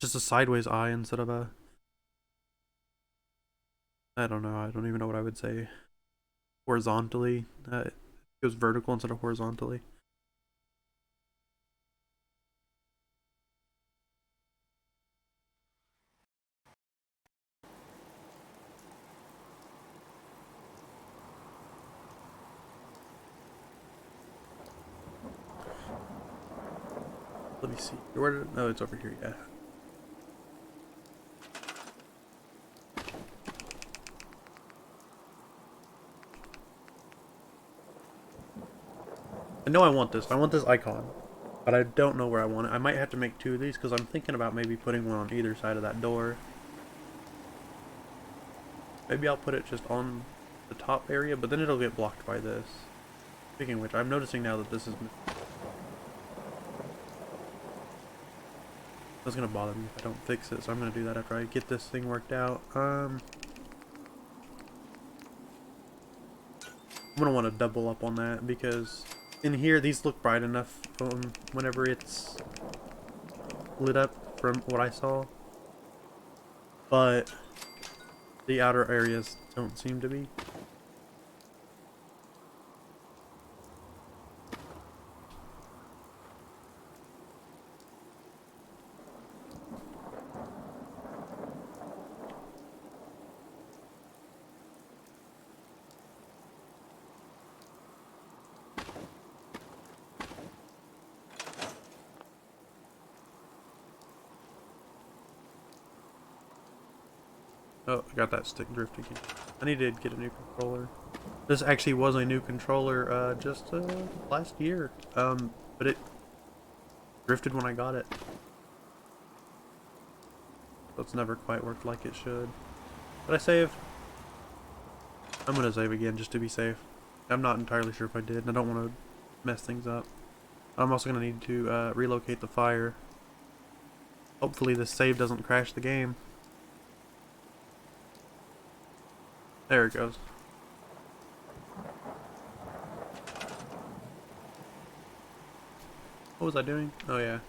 Just a sideways eye instead of a. I don't know. I don't even know what I would say. Horizontally. It goes vertical instead of horizontally. Let me see. Where did? Oh, it's over here. Yeah. I know I want this. I want this icon, but I don't know where I want it. I might have to make two of these because I'm thinking about maybe putting one on either side of that door. Maybe I'll put it just on the top area, but then it'll get blocked by this. Speaking of which, I'm noticing now that this is... That's gonna bother me if I don't fix it, so I'm gonna do that after I get this thing worked out. I'm gonna want to double up on that because in here these look bright enough whenever it's lit up from what I saw, but the outer areas don't seem to be. Oh, I got that stick drifting. I need to get a new controller. This actually was a new controller just last year, but it drifted when I got it. So it's never quite worked like it should. Did I save? I'm gonna save again just to be safe. I'm not entirely sure if I did, and I don't want to mess things up. I'm also gonna need to relocate the fire. Hopefully this save doesn't crash the game. There it goes. What was I doing? Oh yeah.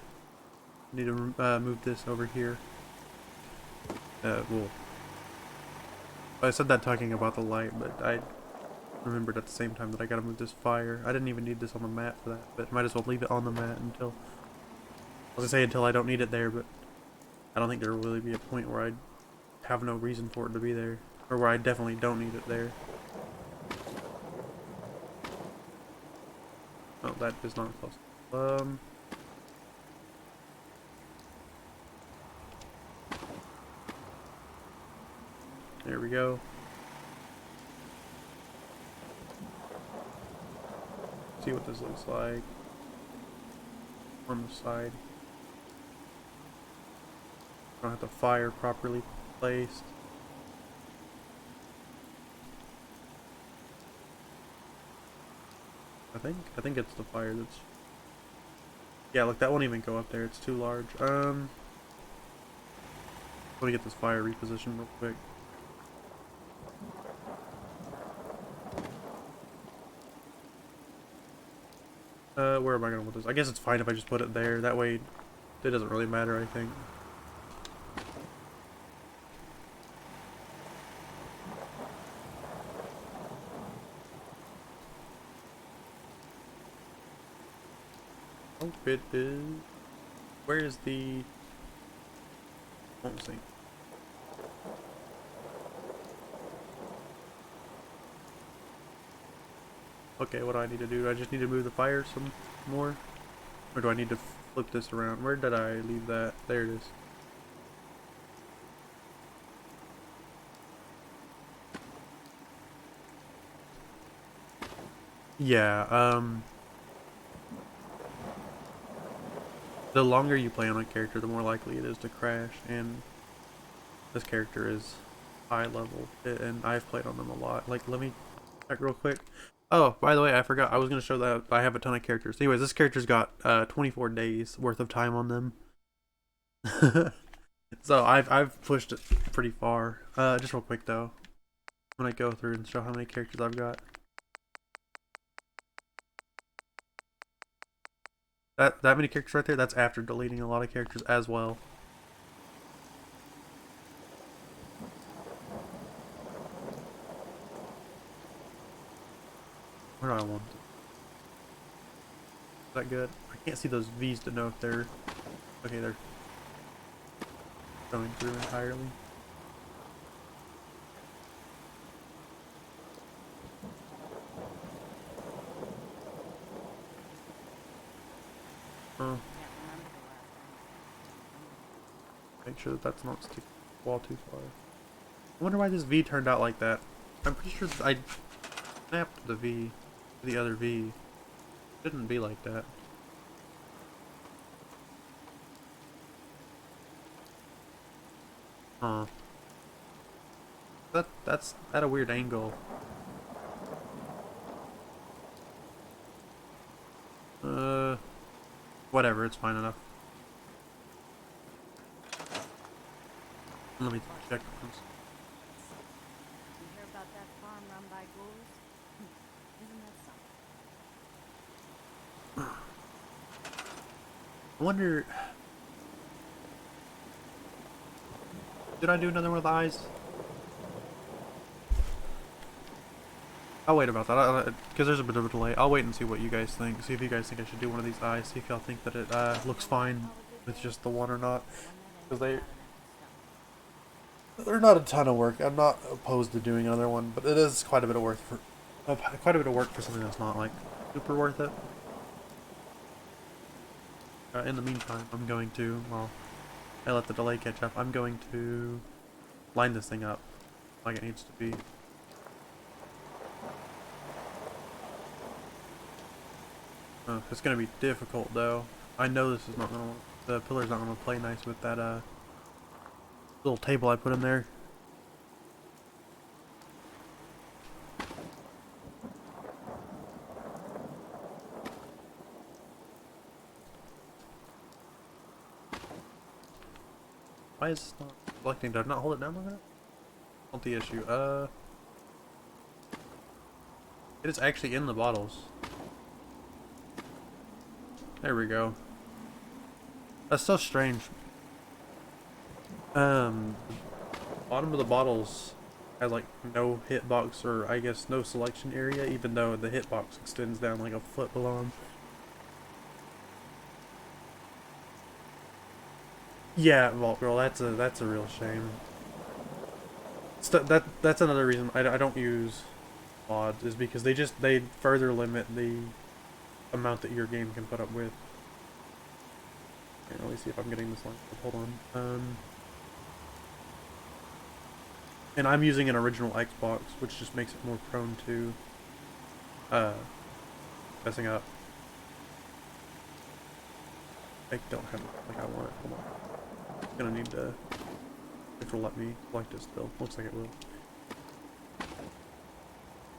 Need to move this over here. Well, I said that talking about the light, but I remembered at the same time that I gotta move this fire. I didn't even need this on the mat for that, but might as well leave it on the mat until... I was gonna say until I don't need it there, but I don't think there will really be a point where I'd have no reason for it to be there. Or where I definitely don't need it there. Oh, that is not close. There we go. See what this looks like on the side. Don't have the fire properly placed. I think it's the fire that's... Yeah, look, that won't even go up there. It's too large. Let me get this fire repositioned real quick. Where am I gonna put this? I guess it's fine if I just put it there. That way, it doesn't really matter, I think. Oh, it is... Where is the... Won't see. Okay, what do I need to do? Do I just need to move the fire some more? Or do I need to flip this around? Where did I leave that? There it is. Yeah, the longer you play on a character, the more likely it is to crash, and this character is high level, and I've played on them a lot. Like, let me check real quick. Oh, by the way, I forgot. I was gonna show that I have a ton of characters. Anyways, this character's got 24 days worth of time on them. So I've pushed it pretty far. Just real quick though, I'm gonna go through and show how many characters I've got. That many characters right there. That's after deleting a lot of characters as well. Where do I want? Is that good? I can't see those V's to know if they're okay. They're going through entirely. Oh, make sure that that's not sticking to the wall too far. I wonder why this V turned out like that. I'm pretty sure that I snapped the V to the other V. It shouldn't be like that. Huh. That's at a weird angle. Whatever, it's fine enough. Let me check once. You hear about that farm run by ghouls? Isn't that something? I wonder... Did I do another one of the eyes? I'll wait about that, because there's a bit of a delay. I'll wait and see what you guys think. See if you guys think I should do one of these eyes. See if y'all think that it looks fine with just the one or not. Because they're not a ton of work. I'm not opposed to doing another one, but it is quite a bit of work for something that's not like super worth it. In the meantime, I'm going to, well, I let the delay catch up. I'm going to line this thing up like it needs to be. It's gonna be difficult though. I know this is not gonna. The pillar's not gonna play nice with that little table I put in there. Why is this not selecting? Did I not hold it down long enough? Not the issue. It is actually in the bottles. There we go. That's so strange. Bottom of the bottles has like no hitbox, or I guess no selection area, even though the hitbox extends down like a foot below them. Yeah, Vault Girl, that's a real shame. That's another reason I don't use mods, is because they further limit the amount that your game can put up with. Okay, let me see if I'm getting this line. Hold on. And I'm using an original Xbox, which just makes it more prone to messing up. I don't have it like I want it. Hold on. I'm gonna need to. If it'll let me select it still. Looks like it will.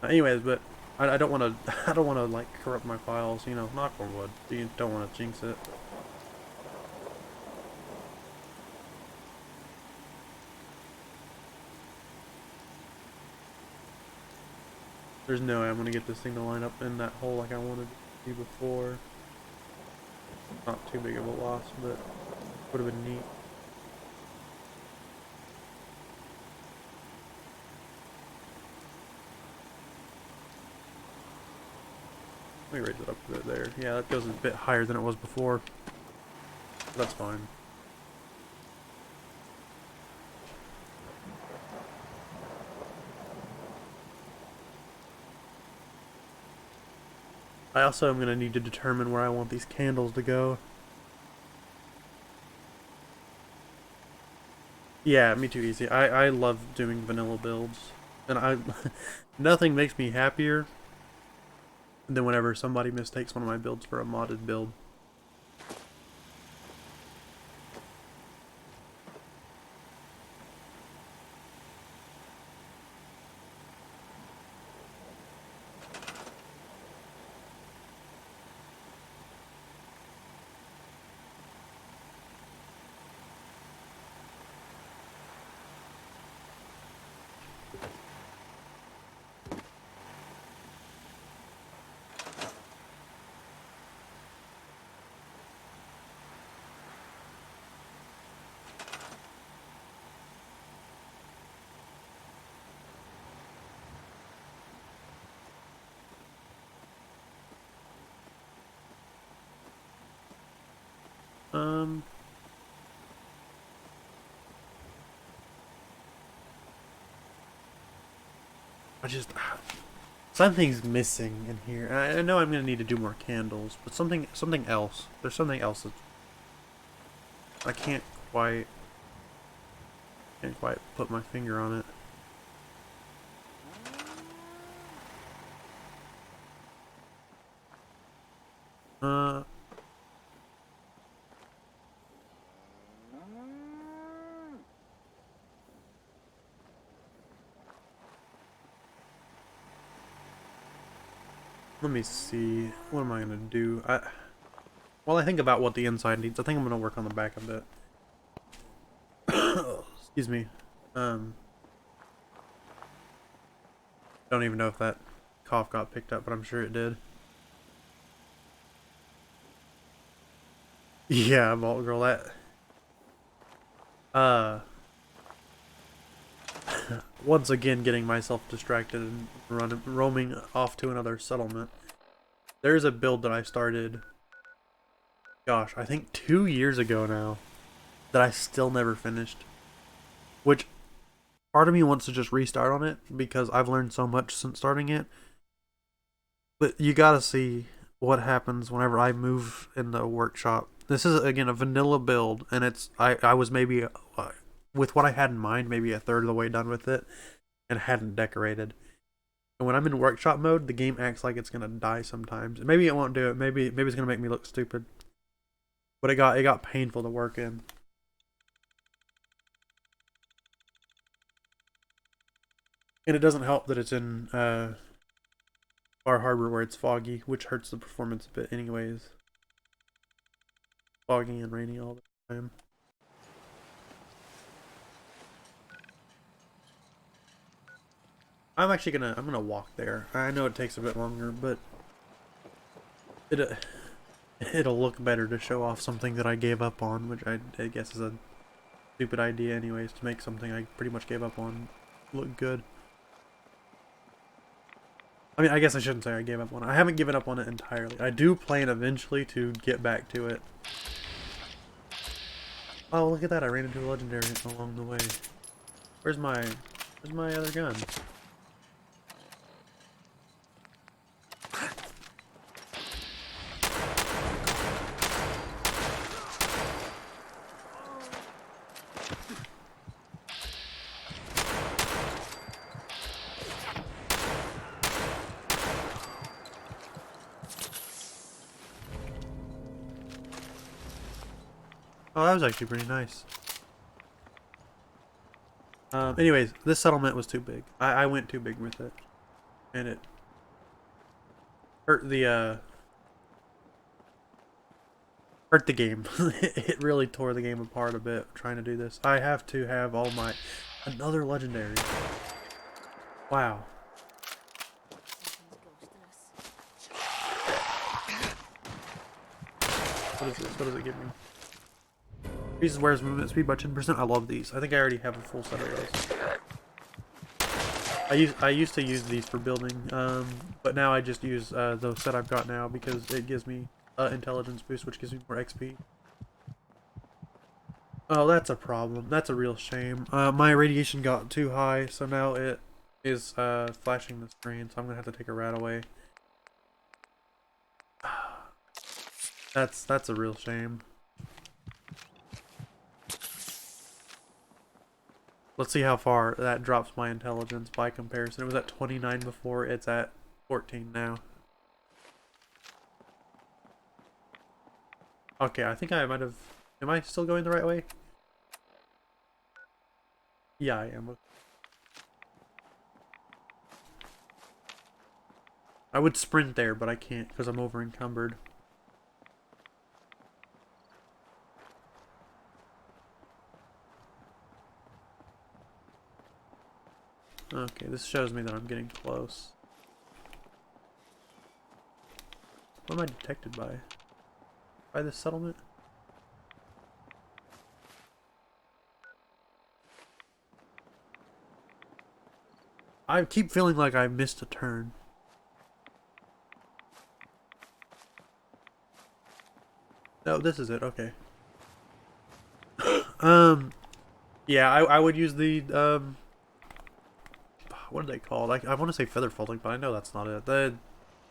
Anyways, but I don't want to. I don't want to like corrupt my files. You know, knock on wood. You don't want to jinx it. There's no way I'm gonna get this thing to line up in that hole like I wanted to before. Not too big of a loss, but would have been neat. Let me raise it up a bit there. Yeah, that goes a bit higher than it was before. That's fine. I also am going to need to determine where I want these candles to go. Yeah, me too, easy. I love doing vanilla builds. And nothing makes me happier than whenever somebody mistakes one of my builds for a modded build. Um, I just something's missing in here. I know I'm gonna need to do more candles, but something else. There's something else that I can't quite put my finger on it. Uh, Let me see. What am I gonna do? While I think about what the inside needs, I think I'm gonna work on the back a bit. Excuse me. Don't even know if that cough got picked up, but I'm sure it did. Yeah, Vault Girl, that once again getting myself distracted and roaming off to another settlement. There's a build that I started, gosh, I think 2 years ago now, that I still never finished. Which, part of me wants to just restart on it, because I've learned so much since starting it. But you gotta see what happens whenever I move in the workshop. This is, again, a vanilla build, and I was maybe, with what I had in mind, maybe a third of the way done with it, and hadn't decorated. And when I'm in workshop mode, the game acts like it's gonna die sometimes. Maybe it won't do it. Maybe it's gonna make me look stupid. But it got painful to work in. And it doesn't help that it's in Bar Harbor where it's foggy, which hurts the performance a bit anyways. Foggy and rainy all the time. I'm gonna walk there. I know it takes a bit longer, but it'll look better to show off something that I gave up on, which I guess is a stupid idea anyways, to make something I pretty much gave up on look good. I mean, I guess I shouldn't say I gave up on it. I haven't given up on it entirely. I do plan eventually to get back to it. Oh, look at that. I ran into a legendary along the way. Where's my other gun? Oh, that was actually pretty nice. Anyways, this settlement was too big. I went too big with it. And it hurt the game. It really tore the game apart a bit trying to do this. I have to have all my... Another legendary. Wow. What is this? What does it give me? Increases wearer's movement speed by 10%. I love these. I think I already have a full set of those. I used to use these for building, but now I just use the set I've got now because it gives me intelligence boost, which gives me more XP. Oh, that's a problem. That's a real shame. My radiation got too high, so now it is flashing the screen, so I'm gonna have to take a rat away. That's a real shame. Let's see how far that drops my intelligence by comparison. It was at 29 before, it's at 14 now. Okay, I think I might have... Am I still going the right way? Yeah, I am. I would sprint there, but I can't because I'm over encumbered. Okay, this shows me that I'm getting close. What am I detected by? By this settlement? I keep feeling like I missed a turn. No, this is it, okay. Yeah, I would use the, what are they called? I want to say feather folding, but I know that's not it. The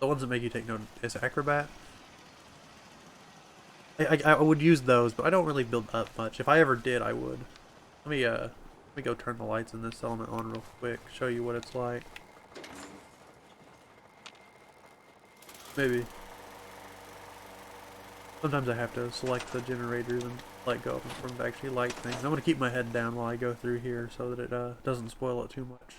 ones that make you take note is acrobat. I would use those, but I don't really build up much. If I ever did, I would. Let me go turn the lights in this element on real quick. Show you what it's like. Maybe. Sometimes I have to select the generators and let go of them from actually light things. I'm gonna keep my head down while I go through here so that it doesn't spoil it too much.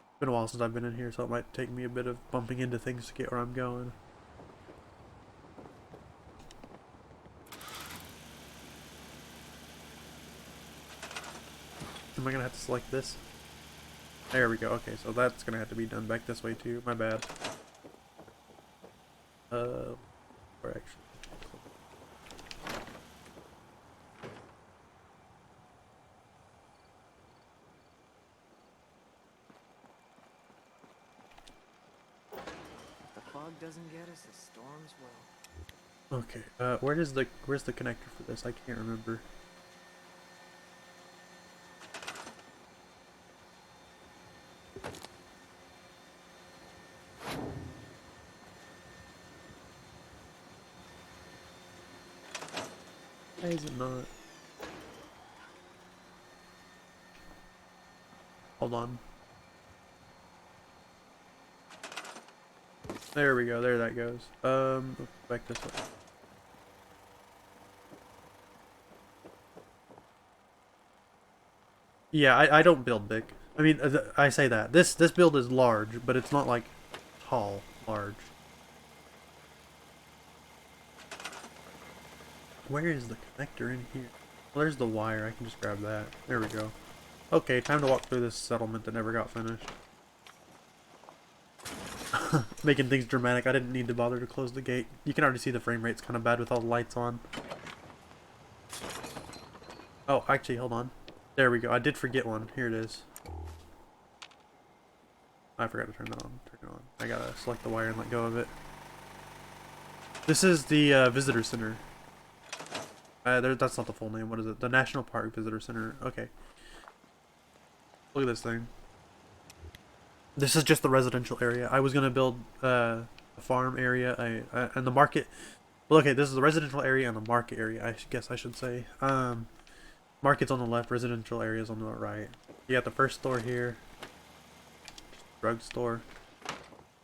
It's been a while since I've been in here, so it might take me a bit of bumping into things to get where I'm going. Am I gonna have to select this? There we go. Okay, so that's gonna have to be done back this way too. My bad. Or actually. If the fog doesn't get us, the storms will. Okay. Where's the connector for this? I can't remember. Why is it not? Hold on. There we go. There that goes. Back this way. Yeah, I don't build big. I mean, I say that. This build is large, but it's not like tall, large. Where is the connector in here? Well, there's the wire. I can just grab that. There we go. Okay, time to walk through this settlement that never got finished. Making things dramatic. I didn't need to bother to close the gate. You can already see the frame rate's kind of bad with all the lights on. Oh, actually, hold on. There we go. I did forget one. Here it is. I forgot to turn that on. Turn it on. I gotta select the wire and let go of it. This is the visitor center. That's not the full name. What is it? The National Park Visitor Center. Okay. Look at this thing. This is just the residential area. I was gonna build a farm area, and the market. Well, okay, this is the residential area and the market area. I guess I should say. Market's on the left, residential area's on the right. You got the first store here. Drugstore.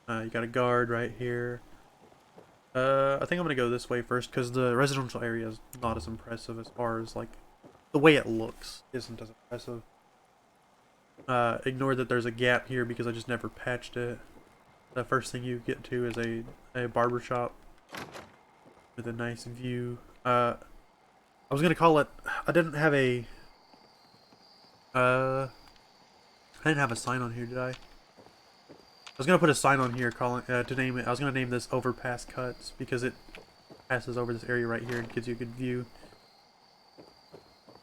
You got a guard right here. I think I'm gonna go this way first because the residential area is not as impressive as far as like the way it looks isn't as impressive. Ignore that there's a gap here because I just never patched it. The first thing you get to is a barbershop with a nice view. I was gonna call it. I didn't have a sign on here, did I? I was gonna put a sign on here calling to name it. I was gonna name this Overpass Cuts because it passes over this area right here and gives you a good view.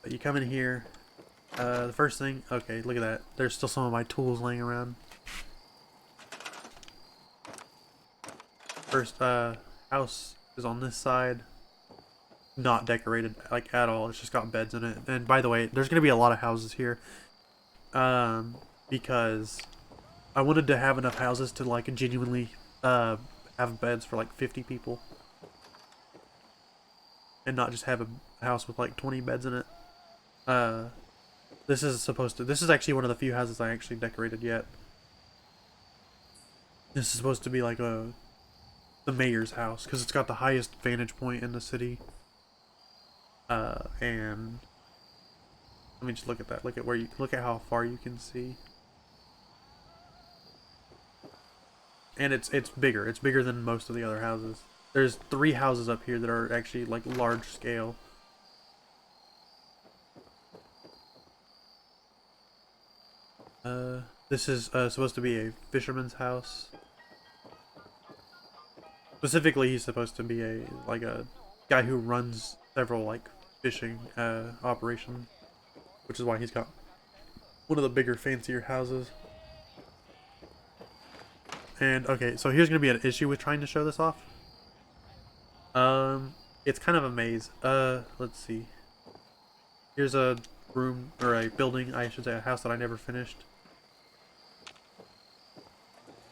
But you come in here. The first thing. Okay, look at that. There's still some of my tools laying around. First house is on this side. Not decorated like at all. It's just got beds in it. And by the way, there's gonna be a lot of houses here. Because I wanted to have enough houses to like genuinely have beds for like 50 people. And not just have a house with like 20 beds in it. This is actually one of the few houses I actually decorated yet. This is supposed to be like the mayor's house because it's got the highest vantage point in the city. And let me just look at that. Look at how far you can see. And it's bigger. It's bigger than most of the other houses. There's 3 houses up here that are actually like large scale. This is supposed to be a fisherman's house. Specifically, he's supposed to be a guy who runs several like fishing operations, which is why he's got one of the bigger, fancier houses. And okay, so here's gonna be an issue with trying to show this off. It's kind of a maze. Let's see. Here's a room, or a building, I should say, a house that I never finished.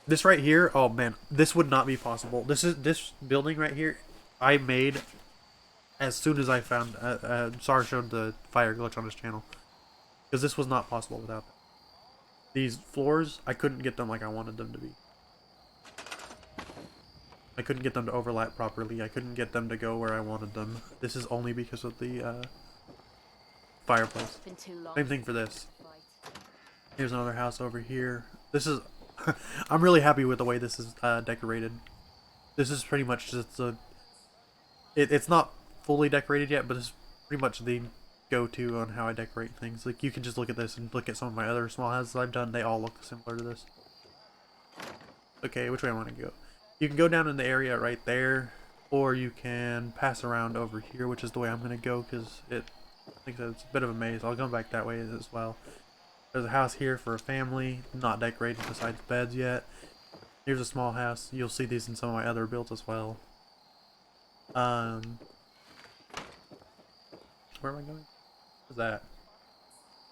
This right here, oh man, this would not be possible. This building right here, I made as soon as I found, Sar showed the fire glitch on his channel. Because this was not possible without that. These floors, I couldn't get them like I wanted them to be. I couldn't get them to overlap properly. I couldn't get them to go where I wanted them. This is only because of the, fireplace. Same thing for this. Here's another house over here. This is... I'm really happy with the way this is decorated. This is pretty much just a... It's not fully decorated yet, but it's pretty much the go-to on how I decorate things. Like, you can just look at this and look at some of my other small houses I've done. They all look similar to this. Okay, which way I want to go? You can go down in the area right there, or you can pass around over here, which is the way I'm going to go, because I think it's a bit of a maze. I'll go back that way as well. There's a house here for a family, not decorated besides beds yet. Here's a small house. You'll see these in some of my other builds as well. Where am I going? What's that?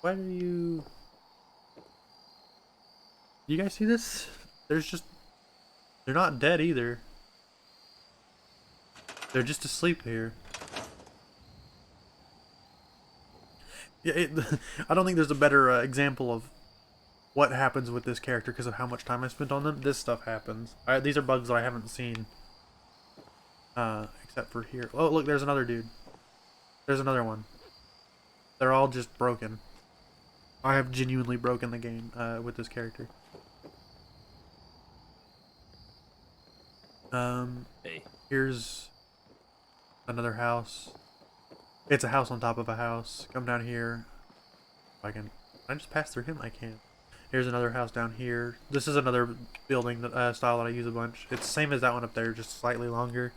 Why do you... Do you guys see this? There's just... They're not dead either. They're just asleep here. Yeah, I don't think there's a better example of what happens with this character because of how much time I spent on them. This stuff happens. These are bugs that I haven't seen. Except for here. Oh, look, there's another dude. There's another one. They're all just broken. I have genuinely broken the game with this character. Hey. Here's another house. It's a house on top of a house. Come down here. If I can just pass through him? I can. Here's another house down here. This is another building that, style that I use a bunch. It's the same as that one up there, just slightly longer.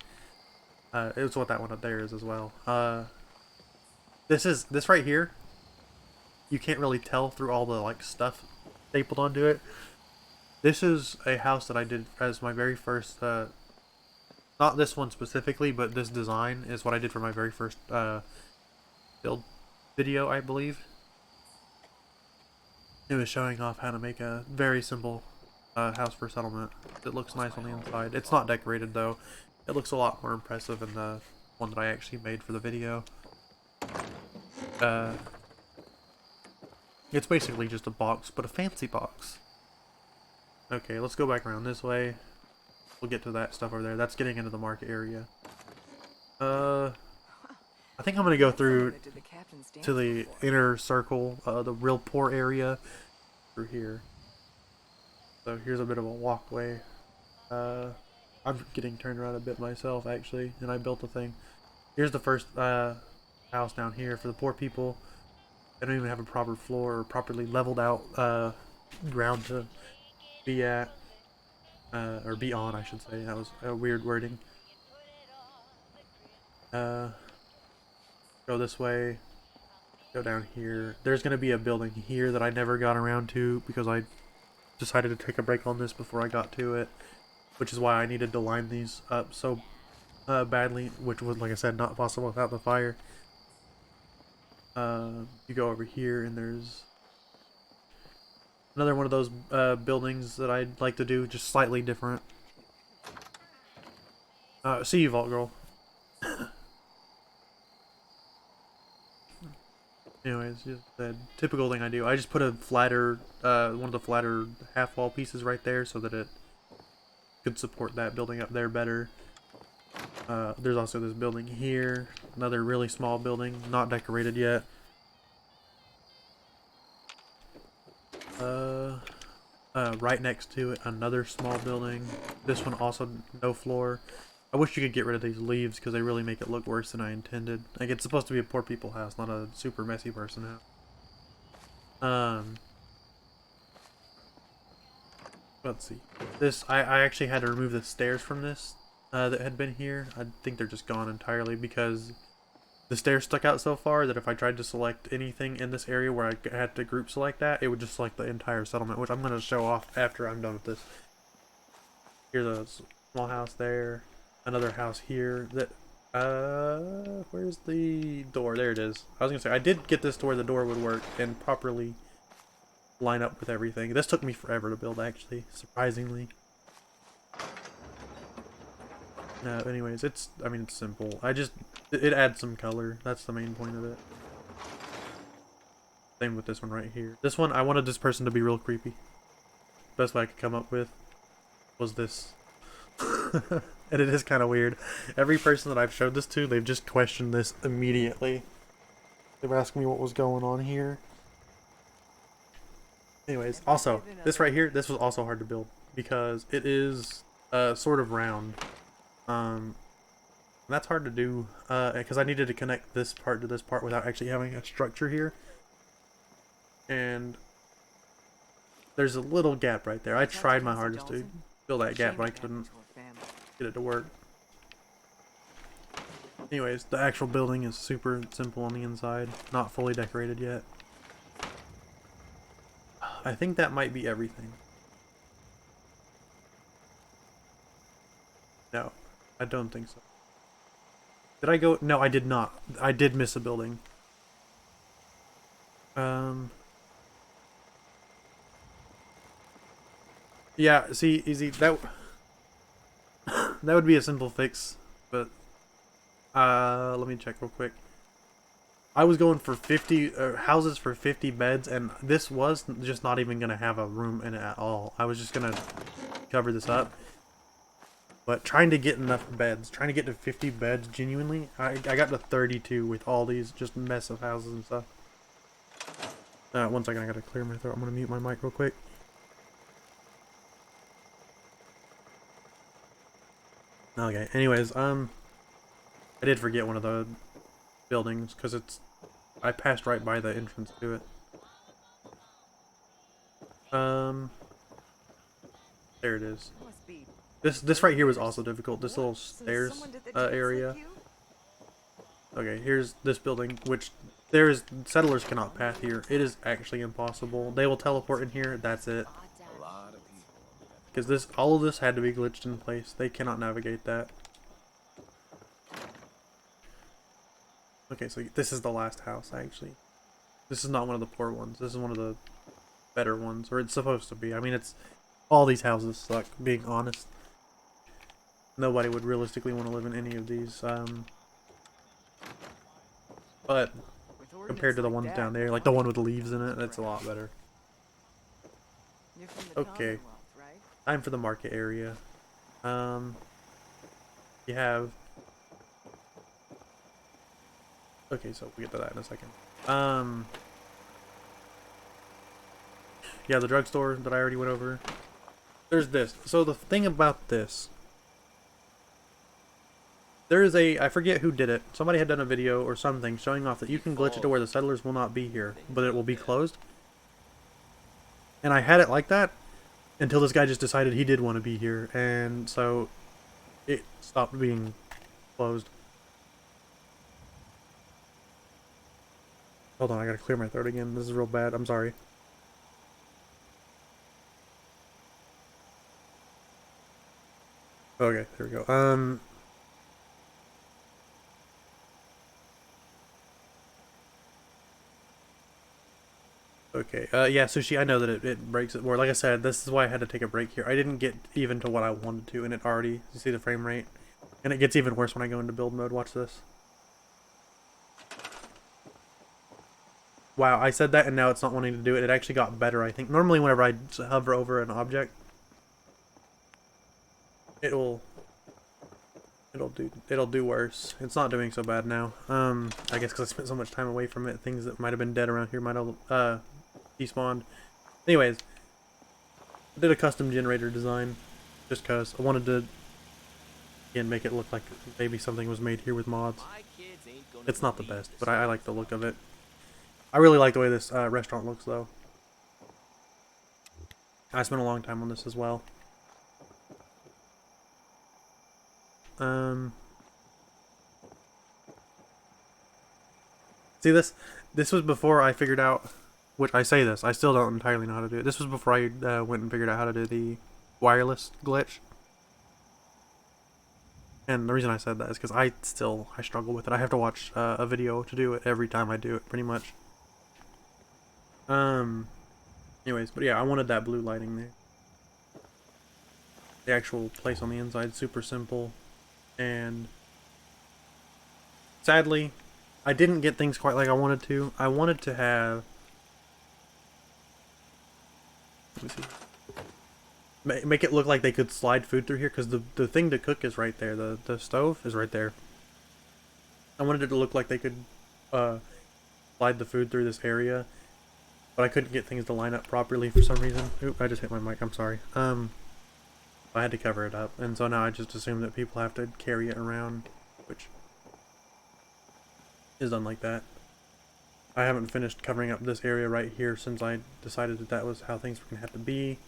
It's what that one up there is as well. This right here. You can't really tell through all the like stuff stapled onto it. This is a house that I did as my very first, not this one specifically, but this design is what I did for my very first build video, I believe. It was showing off how to make a very simple house for settlement. It looks nice on the inside. It's not decorated though. It looks a lot more impressive in the one that I actually made for the video. It's basically just a box, but a fancy box. Okay, let's go back around this way. We'll get to that stuff over there. That's getting into the market area. I think I'm gonna go through to the inner circle, the real poor area through here. So here's a bit of a walkway. I'm getting turned around a bit myself actually, and I built a thing. Here's the first house down here for the poor people. They don't even have a proper floor or properly leveled out ground to be at. Or be on, I should say. That was a weird wording. Go this way. Go down here. There's going to be a building here that I never got around to because I decided to take a break on this before I got to it. Which is why I needed to line these up so badly, which was, like I said, not possible without the fire. You go over here and there's another one of those buildings that I'd like to do, just slightly different. See you, Vault Girl. Anyways, just the typical thing I do. I just put a flatter, one of the flatter half wall pieces right there so that it could support that building up there better. There's also this building here, another really small building, not decorated yet. Right next to it, another small building. This one also no floor. I wish you could get rid of these leaves because they really make it look worse than I intended. Like, it's supposed to be a poor people house, not a super messy person house. Let's see. This, I actually had to remove the stairs from this that had been here. I think they're just gone entirely because the stairs stuck out so far that if I tried to select anything in this area where I had to group select that, it would just select the entire settlement, which I'm going to show off after I'm done with this. Here's a small house there. another house here that where's the door? There it is. I was gonna say I did get this to where the door would work and properly line up with everything. This took me forever to build, actually, surprisingly. No, anyways, I mean, it's simple. It adds some color. That's the main point of it. Same with this one right here. This one, I wanted this person to be real creepy. Best way I could come up with was this. And it is kind of weird. Every person that I've showed this to, they've just questioned this immediately. They were asking me what was going on here. Anyways, also, this right here, this was also hard to build because it is sort of round. That's hard to do because I needed to connect this part to this part without actually having a structure here. And there's a little gap right there. I tried my hardest to fill that gap, but I couldn't get it to work. Anyways, the actual building is super simple on the inside, not fully decorated yet. I think that might be everything. No, I don't think so. Did I go? No, I did not. I did miss a building. Yeah, see, easy. That would be a simple fix, but let me check real quick. I was going for 50 houses for 50 beds, and this was just not even gonna have a room in it at all. I was just gonna cover this up, but trying to get enough beds, trying to get to 50 beds genuinely, I got to 32 with all these just mess of houses and stuff. One second, I gotta clear my throat. I'm gonna mute my mic real quick. Okay, anyways, I did forget one of the buildings because I passed right by the entrance to it. There it is. This right here was also difficult. This little stairs area. Okay, here's this building, which settlers cannot path here. It is actually impossible. They will teleport in here. That's it. Because all of this had to be glitched in place. They cannot navigate that. Okay, so this is the last house, actually. This is not one of the poor ones. This is one of the better ones, or it's supposed to be. I mean, all these houses suck, being honest. Nobody would realistically want to live in any of these. But compared to the ones down there, like the one with leaves in it, that's a lot better. Okay. Time for the market area. You have... Okay, so we'll get to that in a second. Yeah, the drugstore that I already went over. There's this. So the thing about this... There is I forget who did it. Somebody had done a video or something showing off that you can glitch it to where the settlers will not be here, but it will be closed. And I had it like that until this guy just decided he did want to be here, and so it stopped being closed. Hold on, I gotta clear my throat again. This is real bad. I'm sorry. Okay, there we go. Okay, yeah, Sushi, I know that it breaks it more. Like I said, this is why I had to take a break here. I didn't get even to what I wanted to, and it already, you see the frame rate? And it gets even worse when I go into build mode. Watch this. Wow, I said that and now it's not wanting to do it. It actually got better, I think. Normally whenever I hover over an object, it'll do worse. It's not doing so bad now. I guess because I spent so much time away from it, things that might have been dead around here might have despawned. Anyways, I did a custom generator design just because I wanted to again make it look like maybe something was made here with mods. It's not the best, but I like the look of it. I really like the way this restaurant looks though. I spent a long time on this as well. See this? This was before I figured out, which I say this, I still don't entirely know how to do it. This was before I went and figured out how to do the wireless glitch. And the reason I said that is because I struggle with it. I have to watch a video to do it every time I do it, pretty much. Anyways, but yeah, I wanted that blue lighting there. The actual place on the inside, super simple. And sadly, I didn't get things quite like I wanted to. I wanted to have... Let me see. Make it look like they could slide food through here, because the thing to cook is right there. The stove is right there. I wanted it to look like they could slide the food through this area, but I couldn't get things to line up properly for some reason. Oop, I just hit my mic, I'm sorry. I had to cover it up, and so now I just assume that people have to carry it around, which is done like that. I haven't finished covering up this area right here since I decided that that was how things were gonna have to be.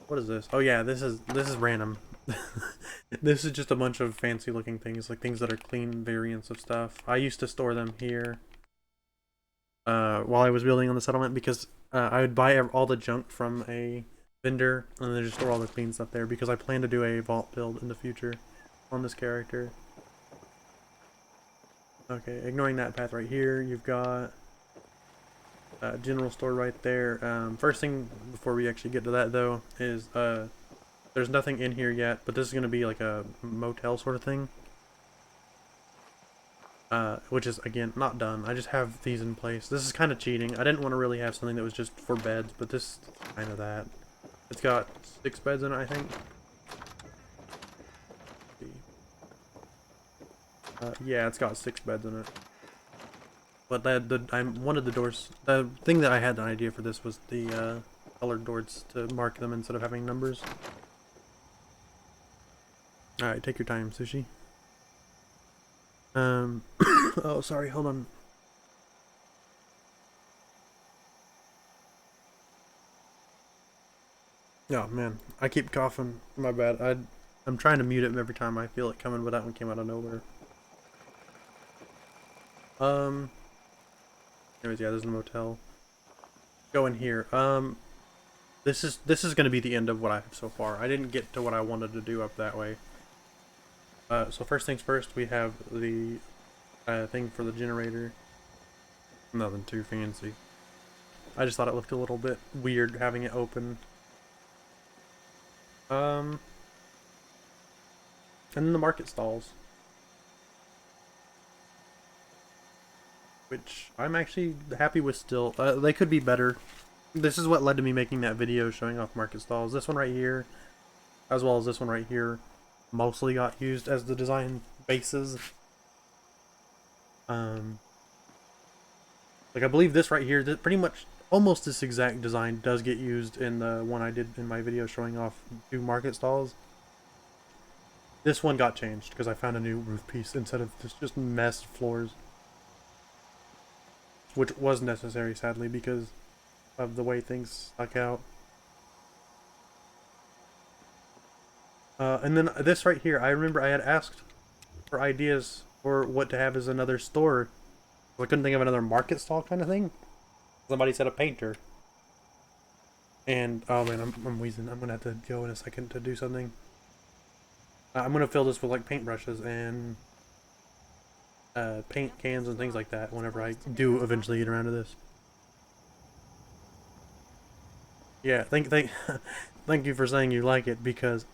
What is this? Oh yeah, this is random. This is just a bunch of fancy looking things, like things that are clean variants of stuff. I used to store them here while I was building on the settlement, because I would buy all the junk from a vendor and then just store all the clean stuff there, because I plan to do a vault build in the future on this character. Okay, ignoring that path right here, you've got general store right there. First thing before we actually get to that though is there's nothing in here yet, but this is going to be like a motel sort of thing, which is again not done. I just have these in place. This is kind of cheating. I didn't want to really have something that was just for beds, but this is kind of that. It's got 6 beds in it, I think. Yeah, it's got 6 beds in it. But I wanted the doors. The thing that I had an idea for this was the colored doors to mark them instead of having numbers. All right, take your time, Sushi. Oh, sorry. Hold on. Oh man, I keep coughing. My bad. I'm trying to mute it every time I feel it coming, but that one came out of nowhere. Anyways, yeah, there's a motel. Go in here. This is gonna be the end of what I have so far. I didn't get to what I wanted to do up that way. So first things first, we have the thing for the generator. Nothing too fancy. I just thought it looked a little bit weird having it open. And then the market stalls, which I'm actually happy with still. They could be better. This is what led to me making that video showing off market stalls. This one right here, as well as this one right here, mostly got used as the design bases. Like I believe this right here, pretty much almost this exact design does get used in the one I did in my video showing off 2 market stalls. This one got changed because I found a new roof piece instead of this just messed floors. Which was necessary, sadly, because of the way things stuck out. And then this right here, I remember I had asked for ideas for what to have as another store. I couldn't think of another market stall kind of thing. Somebody said a painter. And, oh man, I'm wheezing. I'm gonna have to go in a second to do something. I'm gonna fill this with like paintbrushes and paint cans and things like that whenever I do eventually get around to this. Yeah, thank you for saying you like it, because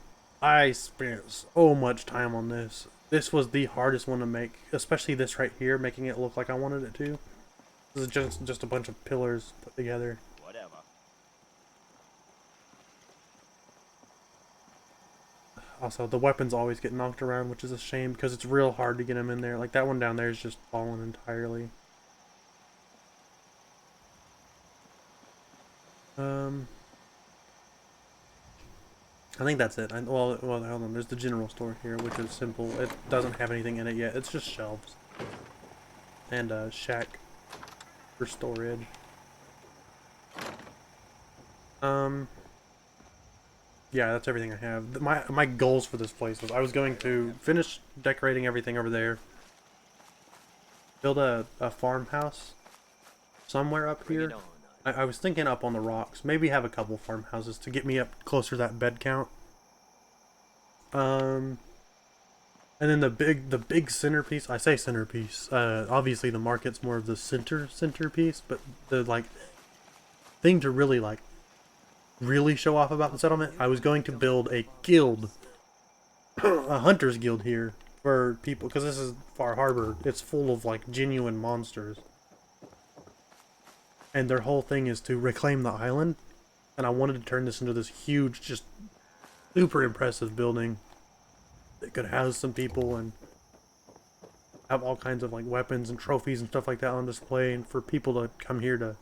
I spent so much time on this. This was the hardest one to make, especially this right here, making it look like I wanted it to. This is just a bunch of pillars put together. Whatever. Also, the weapons always get knocked around, which is a shame because it's real hard to get them in there. Like that one down there is just fallen entirely. I think that's it. Well, hold on. There's the general store here, which is simple. It doesn't have anything in it yet. It's just shelves and a shack for storage. Yeah, that's everything I have. My goals for this place was I was going to finish decorating everything over there, build a farmhouse somewhere up here. I was thinking up on the rocks, maybe have a couple farmhouses to get me up closer to that bed count. And then the big centerpiece, I say centerpiece, obviously the market's more of the centerpiece, but the like thing to really show off about the settlement, I was going to build a guild, a hunter's guild here for people, because this is Far Harbor. It's full of like genuine monsters, and their whole thing is to reclaim the island. And I wanted to turn this into this huge, just super impressive building that could house some people and have all kinds of like weapons and trophies and stuff like that on display, and for people to come here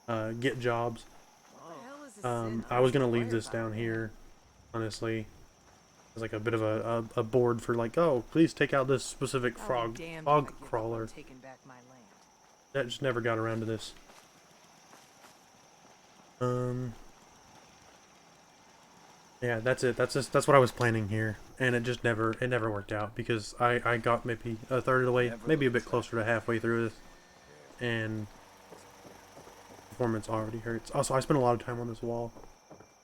to get jobs. I was gonna leave this down here, honestly, as like a bit of a board for like, oh, please take out this specific fog crawler. That just never got around to this. Yeah, that's it. That's what I was planning here, and it never worked out because I got maybe a third of the way, maybe a bit closer to halfway through this, and performance already hurts. Also, I spent a lot of time on this wall.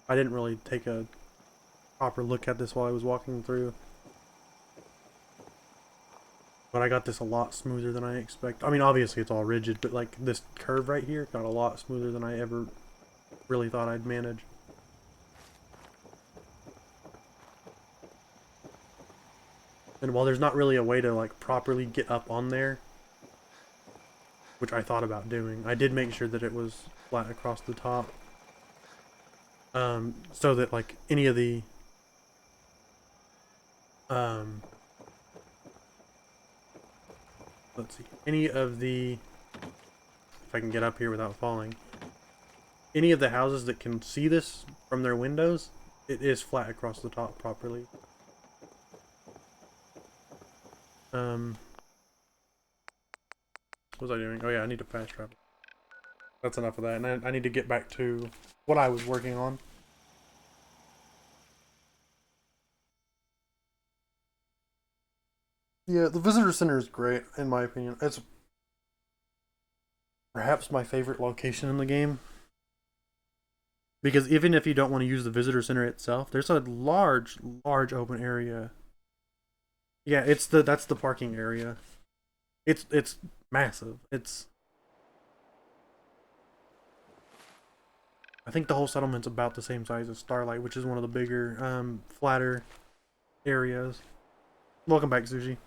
I didn't really take a proper look at this while I was walking through, but I got this a lot smoother than I expect. I mean, obviously it's all rigid, but like this curve right here got a lot smoother than I ever really thought I'd manage. And while there's not really a way to like properly get up on there, which I thought about doing, I did make sure that it was flat across the top. So that like any of the let's see, any of the, if I can get up here without falling, any of the houses that can see this from their windows, it is flat across the top properly. What was I doing? Oh yeah, I need to fast travel. That's enough of that, and I need to get back to what I was working on. Yeah, the visitor center is great, in my opinion. It's perhaps my favorite location in the game. Because even if you don't want to use the visitor center itself, there's a large open area. Yeah, that's the parking area. It's massive. I think the whole settlement's about the same size as Starlight, which is one of the bigger, flatter areas. Welcome back, Sushi.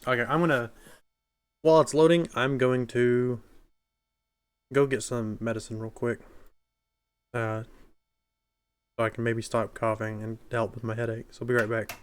Okay, while it's loading, I'm going to go get some medicine real quick. So I can maybe stop coughing and help with my headache. So I'll be right back.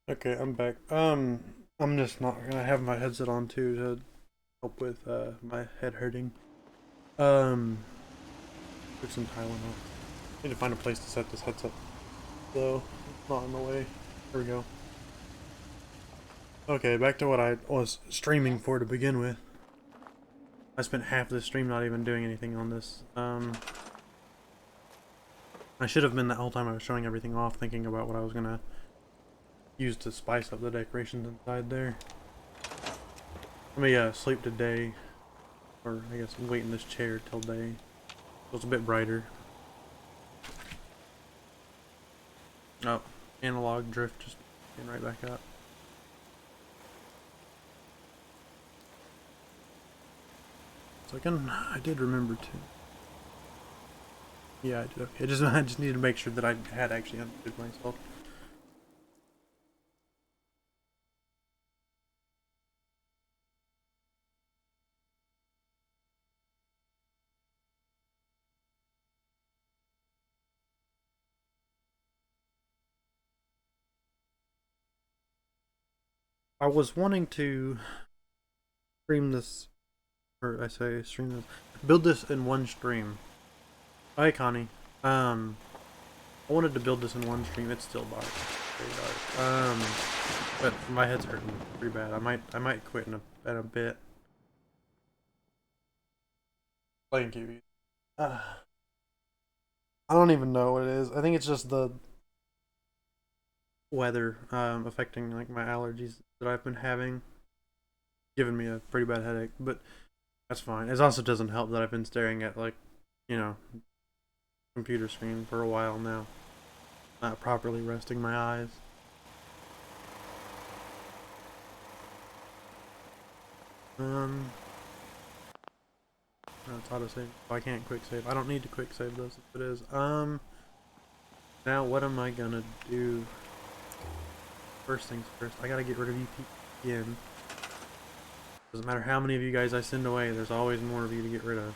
Okay, I'm back. I'm just not gonna have my headset on too to help with my head hurting. Um, took some Tylenol. Need to find a place to set this headset though. It's not in the way. There we go. Okay, back to what I was streaming for to begin with. I spent half the stream not even doing anything on this. I should have been that whole time I was showing everything off, thinking about what I was gonna use to spice up the decorations inside there. Let me sleep today, or I guess wait in this chair till day. So it's a bit brighter. Oh, analog drift just getting right back up. So I did remember to. Yeah, I did. Okay, I just needed to make sure that I had actually understood myself. I was wanting to stream this, or I say stream this, build this in one stream. Hi, Connie. I wanted to build this in one stream. It's still dark, very dark. But my head's hurting pretty bad. I might quit in a bit. Thank you. I don't even know what it is. I think it's just the weather affecting like my allergies that I've been having, giving me a pretty bad headache. But that's fine. It also doesn't help that I've been staring at like, you know, computer screen for a while now, not properly resting my eyes. No, it's autosave. I can't quick save. I don't need to quick save this if it is. Now what am I gonna do? First things first, I gotta get rid of you again. Doesn't matter how many of you guys I send away, there's always more of you to get rid of.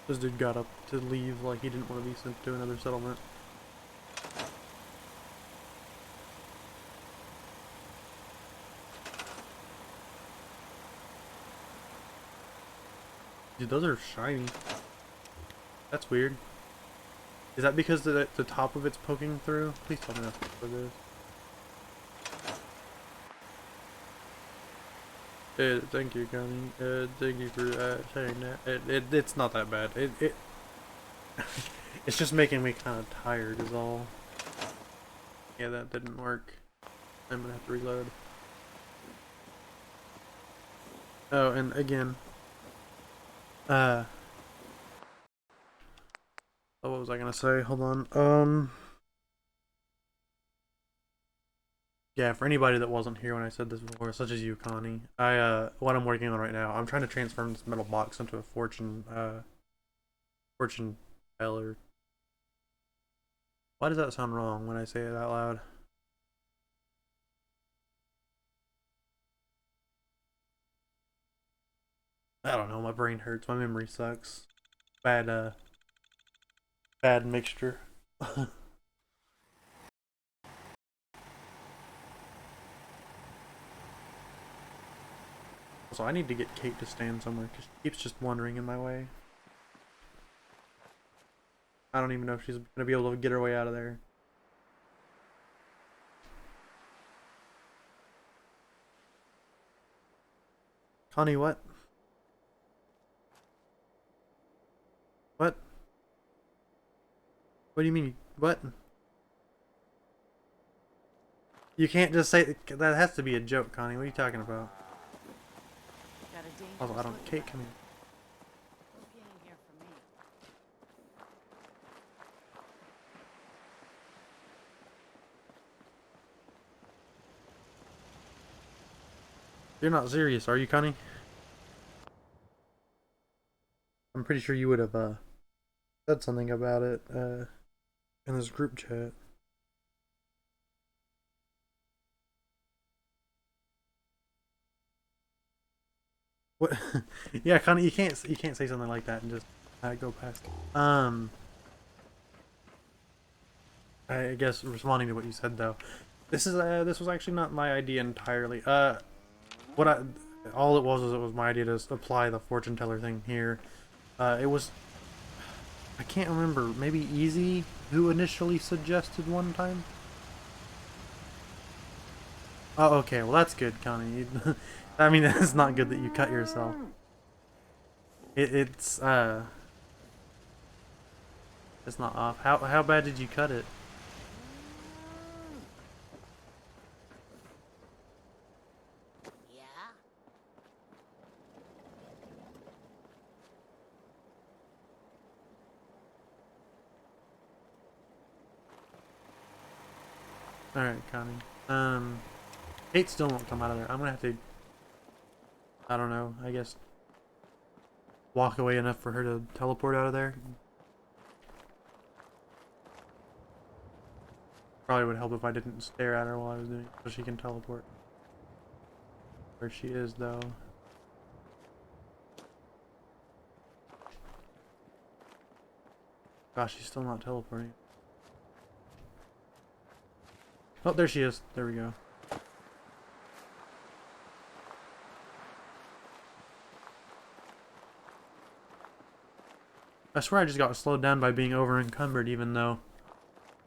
This dude got up to leave like he didn't want to be sent to another settlement. Dude, those are shiny. That's weird. Is that because the top of it's poking through? Please tell me that's what it is. Thank you, Connie. Thank you for saying that. It's not that bad. It's just making me kind of tired is all. Yeah, that didn't work. I'm gonna have to reload. Oh, and again. Oh, what was I gonna say? Hold on. Yeah, for anybody that wasn't here when I said this before, such as you, Connie, what I'm working on right now, I'm trying to transform this metal box into a fortune teller. Why does that sound wrong when I say it out loud? I don't know, my brain hurts, my memory sucks. Bad, bad mixture. So I need to get Kate to stand somewhere because she keeps just wandering in my way. I don't even know if she's gonna be able to get her way out of there. Connie, what? What? What do you mean? What? You can't just say that. Has to be a joke, Connie. What are you talking about? Got a dangerous Also, I don't. look Kate, about come here. you. Hope you ain't here for me. You're not serious, are you, Connie? I'm pretty sure you would have said something about it in this group chat. What? Yeah, Connie, you can't say something like that and just go past. I guess responding to what you said though, this was actually not my idea entirely. What I all it was my idea to apply the fortune teller thing here. It was, I can't remember, maybe Easy who initially suggested one time. Oh, okay. Well, that's good, Connie. I mean, it's not good that you cut yourself. It's not off. How bad did you cut it? Yeah? All right, Connie. Kate still won't come out of there. I'm gonna have to, I don't know, I guess walk away enough for her to teleport out of there. Probably would help if I didn't stare at her while I was doing it, so she can teleport. Where she is, though. Gosh, she's still not teleporting. Oh, there she is. There we go. I swear I just got slowed down by being over encumbered, even though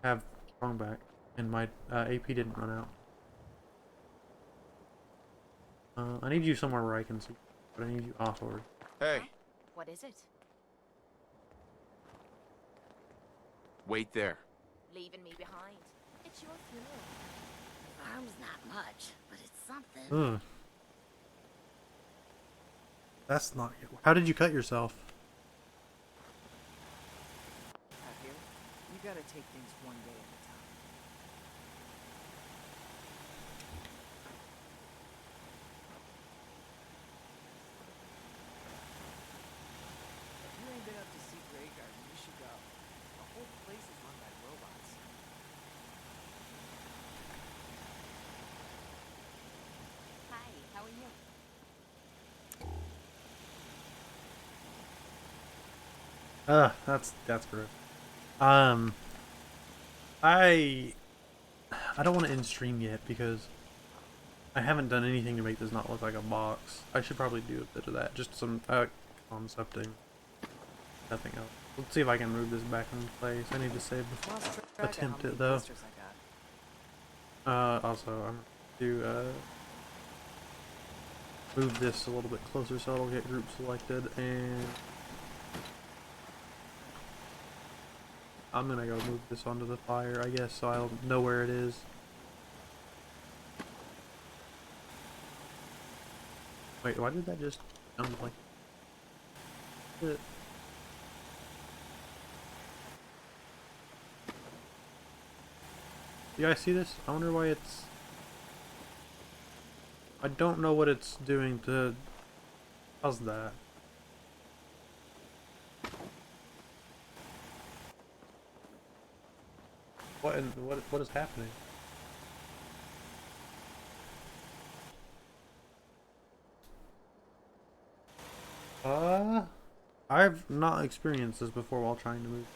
I have strong back and my AP didn't run out. I need you somewhere where I can see, but I need you offward. Hey, What is it? wait there. Leaving me behind. It's your funeral. Farm's not much, but it's something. Ugh. That's not good. How did you cut yourself? Out here, you gotta take things one day at a time. If you ain't been up to see Grey Garden, you should go. The whole place is run by robots. Hi, how are you? That's gross. Um, I don't want to end stream yet because I haven't done anything to make this not look like a box. I should probably do a bit of that, just some concepting. Nothing else. Let's see if I can move this back into place. I need to save the Lost track of attempt how many it though. blisters I got. Also I'm gonna do move this a little bit closer so it'll get group selected, and I'm gonna go move this onto the fire, I guess, so I'll know where it is. Wait, why did that just jump like it? You guys see this? I wonder why it's... I don't know what it's doing to... How's that? What is happening? I've not experienced this before while trying to move.